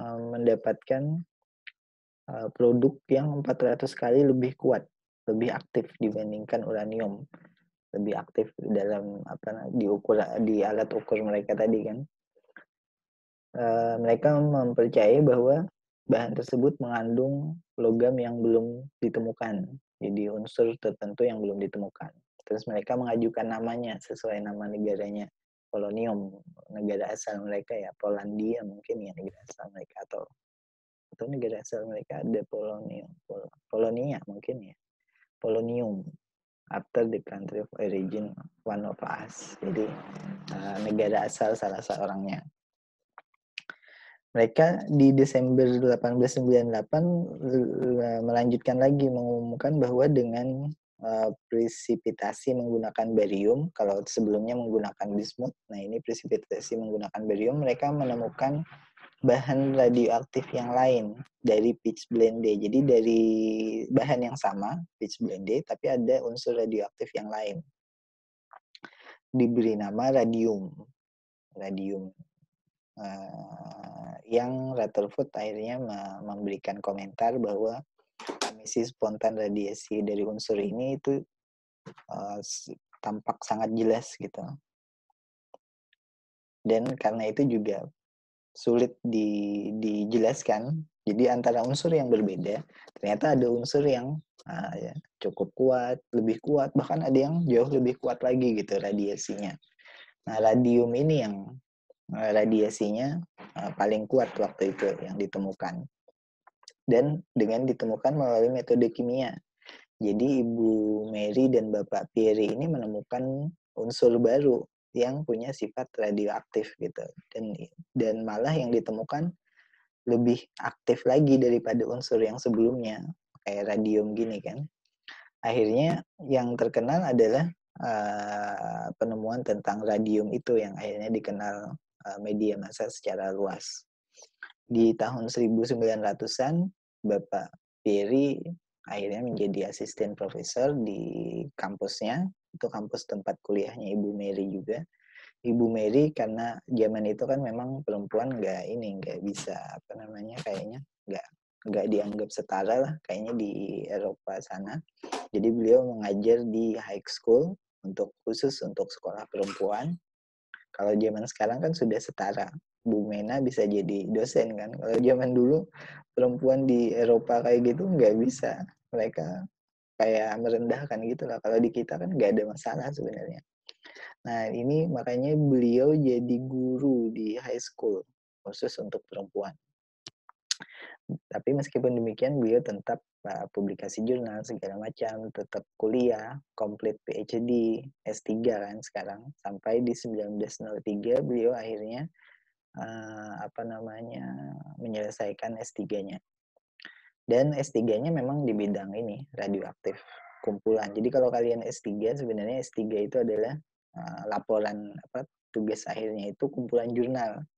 mendapatkan produk yang 400 kali lebih kuat, lebih aktif dibandingkan uranium, lebih aktif dalam di alat ukur mereka tadi kan. Mereka mempercayai bahwa bahan tersebut mengandung logam yang belum ditemukan, jadi unsur tertentu yang belum ditemukan. Terus mereka mengajukan namanya sesuai nama negaranya, polonium, negara asal mereka ya, Polandia mungkin ya negara asal mereka, atau negara asal mereka ada Polonia mungkin ya, polonium. after the country of origin one of us. Jadi negara asal salah seorangnya. Mereka di Desember 1898 melanjutkan lagi mengumumkan bahwa dengan presipitasi menggunakan barium, kalau sebelumnya menggunakan bismut, nah ini presipitasi menggunakan barium, mereka menemukan bahan radioaktif yang lain dari pitchblende. Jadi dari bahan yang sama, pitchblende, tapi ada unsur radioaktif yang lain. Diberi nama radium. Yang Rutherford akhirnya memberikan komentar bahwa emisi spontan radiasi dari unsur ini itu tampak sangat jelas gitu. Dan karena itu juga sulit dijelaskan. Jadi antara unsur yang berbeda, ternyata ada unsur yang cukup kuat, lebih kuat, bahkan ada yang jauh lebih kuat lagi gitu radiasinya. Nah, radium ini yang radiasinya paling kuat waktu itu yang ditemukan. Dan dengan ditemukan melalui metode kimia. Jadi Ibu Mary dan Bapak Pierre ini menemukan unsur baru yang punya sifat radioaktif gitu. Dan malah yang ditemukan lebih aktif lagi daripada unsur yang sebelumnya, kayak radium gini kan. Akhirnya yang terkenal adalah penemuan tentang radium itu yang akhirnya dikenal media massa secara luas. Di tahun 1900-an, Bapak Pierre akhirnya menjadi asisten profesor di kampusnya, itu kampus tempat kuliahnya Ibu Mary juga. Ibu Mary karena zaman itu kan memang perempuan nggak bisa kayaknya nggak dianggap setara lah kayaknya di Eropa sana. Jadi beliau mengajar di high school khusus untuk sekolah perempuan. Kalau zaman sekarang kan sudah setara. Bu Mena bisa jadi dosen kan. Kalau zaman dulu perempuan di Eropa kayak gitu nggak bisa. Mereka kayak merendahkan gitu lah. Kalau di kita kan nggak ada masalah sebenarnya. Nah ini makanya beliau jadi guru di high school khusus untuk perempuan. Tapi meskipun demikian beliau tetap publikasi jurnal segala macam, tetap kuliah, komplit PhD, S3 kan sekarang. Sampai di 1903 beliau akhirnya menyelesaikan S3-nya. Dan S3-nya memang di bidang ini, radioaktif kumpulan. Jadi kalau kalian S3 sebenarnya S3 itu adalah laporan tugas akhirnya itu kumpulan jurnal.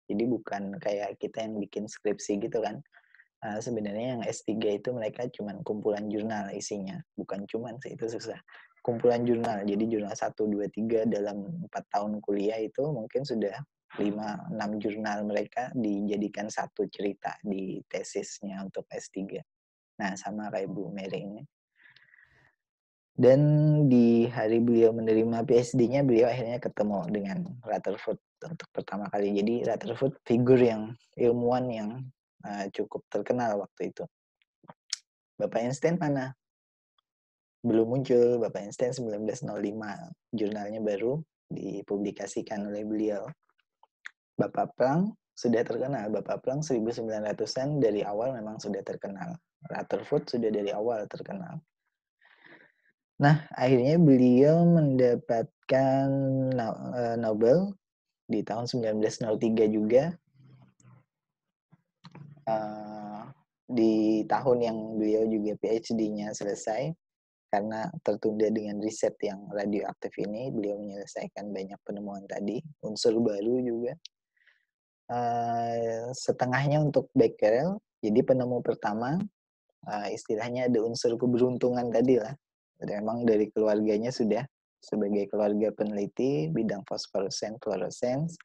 Jadi bukan kayak kita yang bikin skripsi gitu kan. Sebenarnya yang S3 itu mereka cuman kumpulan jurnal isinya. Bukan cuman sih, itu susah. Kumpulan jurnal. Jadi jurnal 1, 2, 3 dalam 4 tahun kuliah itu mungkin sudah 5-6 jurnal mereka dijadikan satu cerita di tesisnya untuk S3. Nah, sama kayak Bu Mary ini. Dan di hari beliau menerima PhD-nya, beliau akhirnya ketemu dengan Rutherford untuk pertama kali. Jadi Rutherford figur yang ilmuwan yang cukup terkenal waktu itu. Bapak Einstein mana? Belum muncul. Bapak Einstein 1905. Jurnalnya baru dipublikasikan oleh beliau. Bapak Planck sudah terkenal. Bapak Planck 1900-an dari awal memang sudah terkenal. Rutherford sudah dari awal terkenal. Nah, akhirnya beliau mendapatkan Nobel di tahun 1903 juga. Di tahun yang beliau juga PhD-nya selesai. Karena tertunda dengan riset yang radioaktif ini, beliau menyelesaikan banyak penemuan tadi. Unsur baru juga. Setengahnya untuk Becquerel. Jadi penemu pertama, istilahnya ada unsur keberuntungan tadi lah. Memang dari keluarganya sudah sebagai keluarga peneliti bidang fluorescence.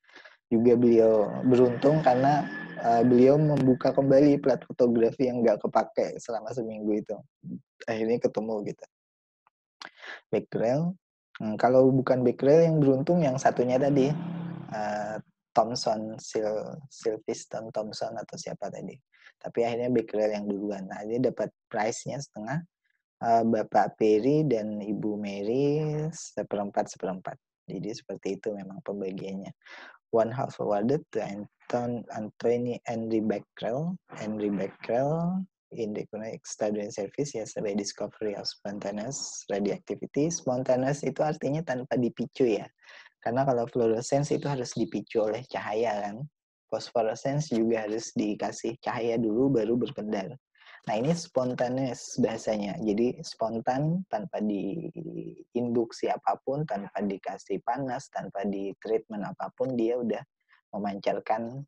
Juga beliau beruntung karena beliau membuka kembali plat fotografi yang nggak kepake selama seminggu itu. Akhirnya ketemu gitu. Becquerel. Kalau bukan Becquerel yang beruntung, yang satunya tadi. Thomson, Sylvester Thomson atau siapa tadi. Tapi akhirnya Becquerel yang duluan. Nah, dia dapat prize-nya setengah. Bapak Pierre dan Ibu Mary seperempat. Jadi seperti itu memang pembagiannya. One half awarded to Anthony Henry Becquerel. Henry Becquerel indefinite extraordinary service ya by discovery of spontaneous radioactivity. Spontaneous itu artinya tanpa dipicu ya. Karena kalau fluorescence itu harus dipicu oleh cahaya kan. Phosphorescence juga harus dikasih cahaya dulu baru berpendar. Nah ini spontaneous bahasanya. Jadi spontan tanpa diinduksi apapun, tanpa dikasih panas, tanpa di treatment apapun, dia udah memancarkan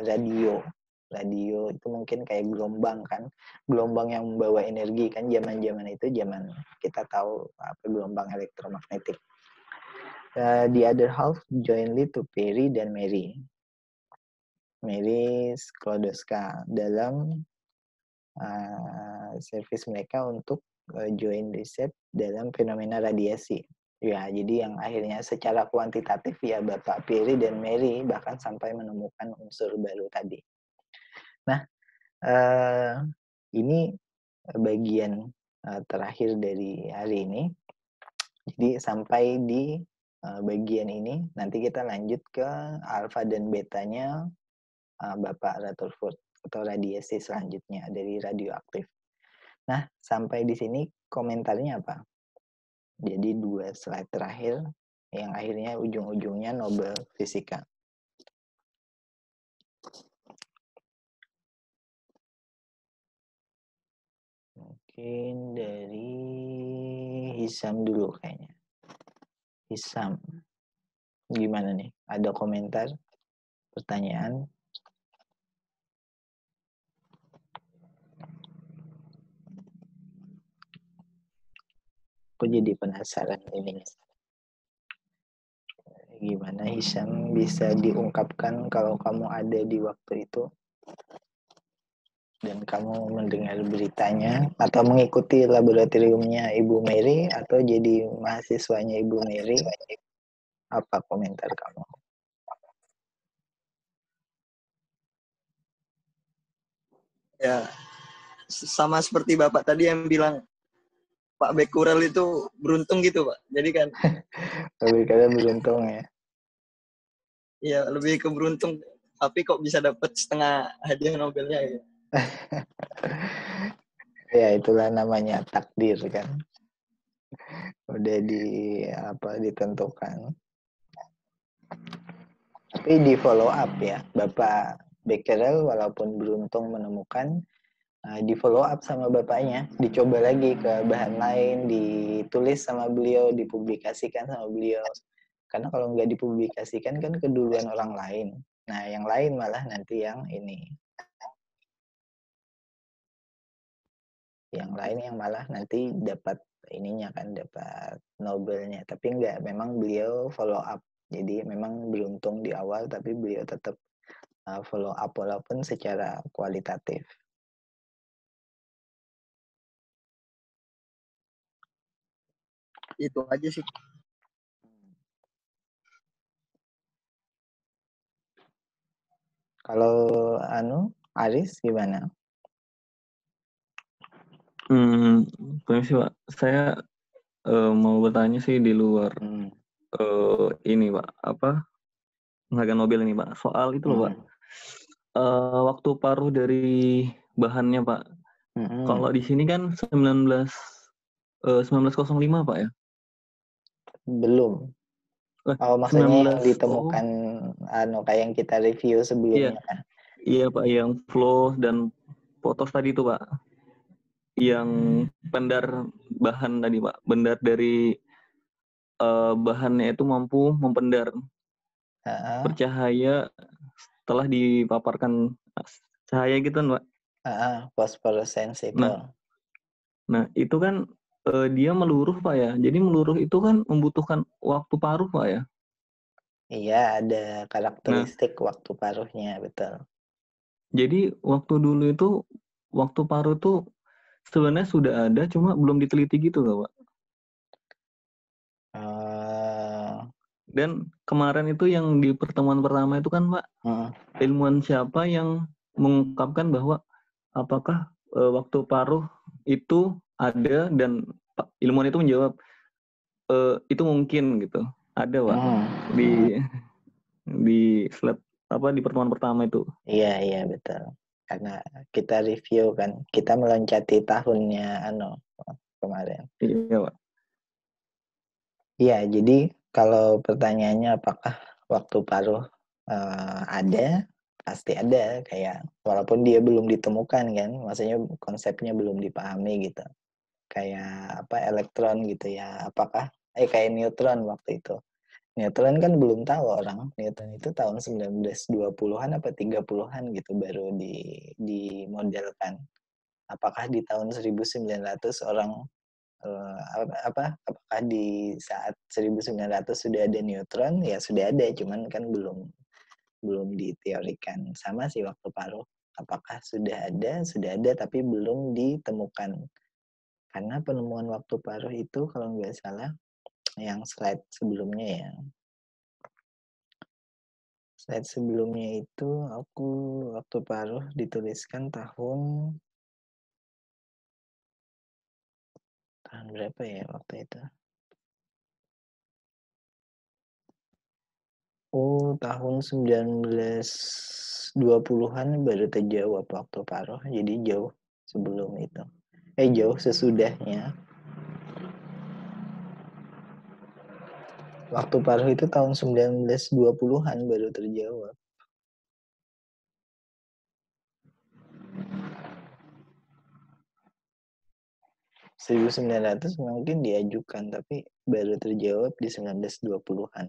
radio. Radio itu mungkin kayak gelombang kan, gelombang yang membawa energi kan. Zaman itu zaman kita tahu apa gelombang elektromagnetik. The other half jointly to Perry dan Mary Sklodowska dalam service mereka untuk joint research dalam fenomena radiasi. Ya, jadi yang akhirnya secara kuantitatif ya Bapak Perry dan Mary bahkan sampai menemukan unsur baru tadi. Nah, ini bagian terakhir dari hari ini. Jadi sampai di bagian ini nanti kita lanjut ke alfa dan betanya Bapak Rutherford atau radiasi selanjutnya dari radioaktif. Nah, sampai di sini komentarnya apa? Jadi 2 slide terakhir yang akhirnya ujung-ujungnya Nobel Fisika. Mungkin dari Hisam dulu kayaknya. Hisam, gimana nih? Ada komentar, pertanyaan? Aku jadi penasaran ini. Gimana Hisam bisa diungkapkan kalau kamu ada di waktu itu? Dan kamu mendengar beritanya atau mengikuti laboratoriumnya Ibu Mary atau jadi mahasiswanya Ibu Mary? Apa komentar kamu? Ya, sama seperti Bapak tadi yang bilang Pak Becquerel itu beruntung gitu, Pak. Jadi kan Lebih kalian beruntung ya. ya lebih ke beruntung, tapi kok bisa dapat setengah hadiah Nobelnya ya. Ya itulah namanya takdir kan. Udah ditentukan. Tapi di follow up ya, Bapak Becquerel walaupun beruntung menemukan, di follow up sama bapaknya, dicoba lagi ke bahan lain, ditulis sama beliau, dipublikasikan sama beliau. Karena kalau nggak dipublikasikan kan keduluan orang lain. Nah, yang lain malah nanti yang ini. Yang lain yang malah nanti dapat ininya kan, dapat Nobelnya. Tapi nggak, memang beliau follow up. Jadi memang beruntung di awal, tapi beliau tetap follow up walaupun secara kualitatif. Itu aja sih. Kalau Aris gimana? Permisi Pak, saya mau bertanya sih di luar ini Pak, apa penghargaan Nobel ini Pak, soal itu loh Pak, waktu paruh dari bahannya Pak. Kalau di sini kan 1905 Pak ya? Belum. Oh, maksudnya 19, yang ditemukan kayak yang kita review sebelumnya. Iya Pak, yang flow dan potos tadi itu Pak. Yang pendar bahan tadi Pak, pendar dari bahannya itu mampu mempendar bercahaya setelah dipaparkan cahaya gitu kan Pak. Phosphorescence itu. Nah itu kan dia meluruh Pak ya. Jadi meluruh itu kan membutuhkan waktu paruh Pak ya. Iya, ada karakteristik waktu paruhnya, betul. Jadi waktu dulu itu, waktu paruh itu sebenarnya sudah ada, cuma belum diteliti gitu Pak. Dan kemarin itu yang di pertemuan pertama itu kan Pak, ilmuwan siapa yang mengungkapkan bahwa apakah waktu paruh itu ada, dan ilmuwan itu menjawab itu mungkin gitu. Ada Pak di slide apa di pertemuan pertama itu. Iya betul. karena kita review kan, kita meloncati tahunnya kemarin. Iya, Pak. Iya, jadi kalau pertanyaannya apakah waktu paruh ada, pasti ada, kayak walaupun dia belum ditemukan kan, maksudnya konsepnya belum dipahami gitu. Kayak apa elektron gitu ya, apakah kayak neutron waktu itu. Neutron kan belum tahu orang. Neutron itu tahun 1920-an apa 30-an gitu baru dimodelkan. Apakah di tahun 1900 orang apakah di saat 1900 sudah ada neutron? Ya sudah ada, cuman kan belum diteorikan. Sama sih waktu paruh. Apakah sudah ada tapi belum ditemukan. Karena penemuan waktu paruh itu kalau nggak salah yang slide sebelumnya ya. Slide sebelumnya itu aku waktu paruh dituliskan tahun berapa ya waktu itu? Oh, tahun 1920-an baru terjawab waktu paruh. Jadi jauh sebelum itu. Jauh sesudahnya. Waktu paruh itu tahun 1920-an baru terjawab. (1900) mungkin diajukan, tapi baru terjawab di 1920-an.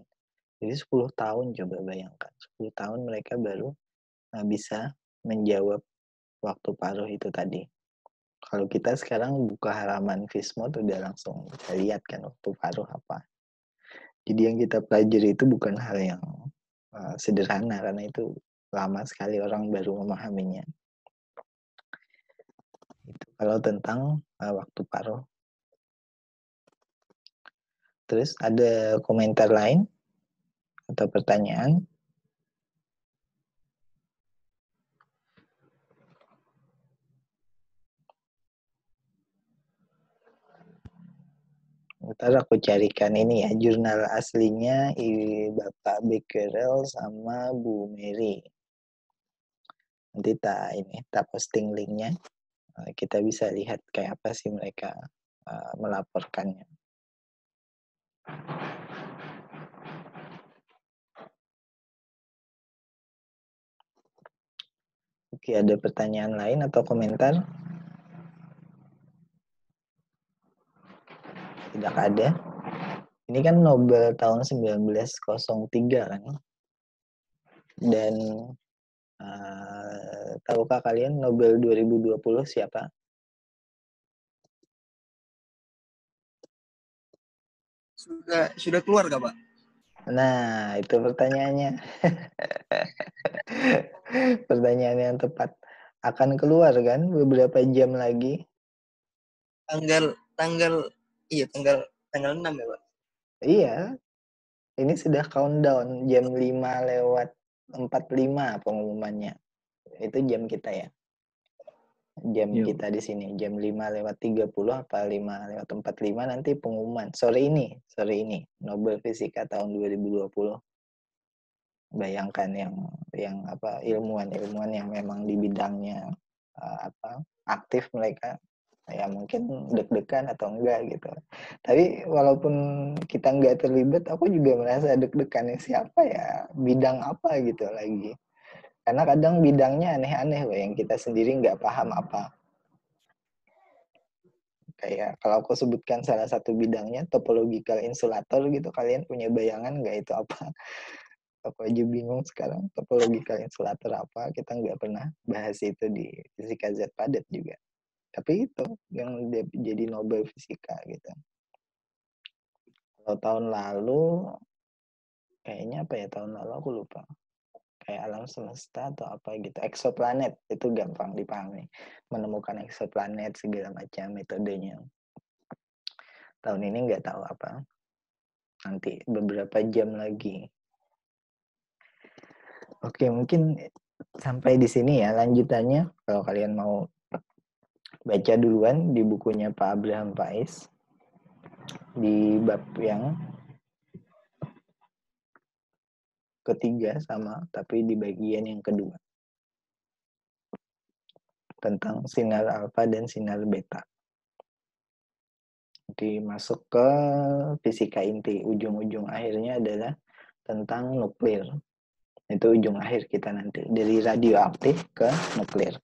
Jadi 10 tahun coba bayangkan. 10 tahun mereka baru bisa menjawab waktu paruh itu tadi. Kalau kita sekarang buka halaman Vismod udah langsung bisa lihat kan waktu paruh apa. Jadi yang kita pelajari itu bukan hal yang sederhana karena itu lama sekali orang baru memahaminya. Itu kalau tentang waktu paruh. Terus ada komentar lain atau pertanyaan? Ntar aku carikan ini ya, jurnal aslinya Bapak Becquerel sama Bu Mary. Nanti tak posting linknya. Kita bisa lihat kayak apa sih mereka melaporkannya. Oke, ada pertanyaan lain atau komentar? Tidak ada. Ini kan Nobel tahun 1903 kan. Dan tahukah kalian Nobel 2020 siapa? Sudah keluar gak, Pak? Nah, itu pertanyaannya. Pertanyaan yang tepat. Akan keluar kan beberapa jam lagi? Tanggal 6 ya, Pak? Iya. Ini sudah countdown jam 5:45 pengumumannya. Itu jam kita ya. Jam kita di sini jam 5:30 apa 5:45 nanti pengumuman. Sore ini Nobel Fisika tahun 2020. Bayangkan yang ilmuwan yang memang di bidangnya aktif mereka ya mungkin deg-degan atau enggak gitu. Tapi walaupun kita enggak terlibat, aku juga merasa deg-degannya siapa ya, bidang apa gitu lagi. Karena kadang bidangnya aneh-aneh loh yang kita sendiri nggak paham apa. Kayak kalau aku sebutkan salah satu bidangnya topological insulator gitu, kalian punya bayangan nggak itu apa? Aku aja bingung sekarang topological insulator apa, kita nggak pernah bahas itu di fisika Z padat juga. Tapi itu yang jadi Nobel Fisika gitu. Kalau tahun lalu kayaknya apa ya, tahun lalu aku lupa. Kayak alam semesta atau apa gitu, eksoplanet itu gampang dipahami, menemukan eksoplanet segala macam metodenya. Tahun ini nggak tahu apa, nanti beberapa jam lagi. Oke, mungkin sampai di sini ya lanjutannya. Kalau kalian mau baca duluan di bukunya Pak Abraham Pais di bab yang ketiga sama, tapi di bagian yang kedua. tentang sinar alfa dan sinar beta. Nanti masuk ke fisika inti, ujung-ujung akhirnya adalah tentang nuklir. Itu ujung akhir kita nanti, dari radioaktif ke nuklir.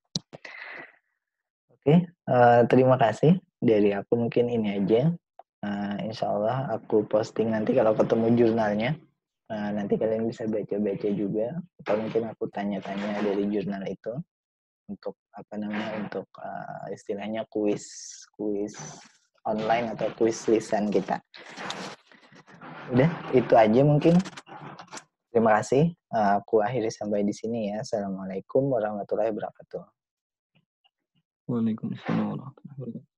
Oke, terima kasih. Dari aku mungkin ini aja. Insya Allah aku posting nanti kalau ketemu jurnalnya. Nanti kalian bisa baca-baca juga, atau mungkin aku tanya-tanya dari jurnal itu untuk untuk istilahnya kuis online atau kuis lisan kita. Udah, itu aja mungkin. Terima kasih. Aku akhiri sampai di sini ya. Assalamualaikum warahmatullahi wabarakatuh. Waalaikumsalam warahmatullahi wabarakatuh.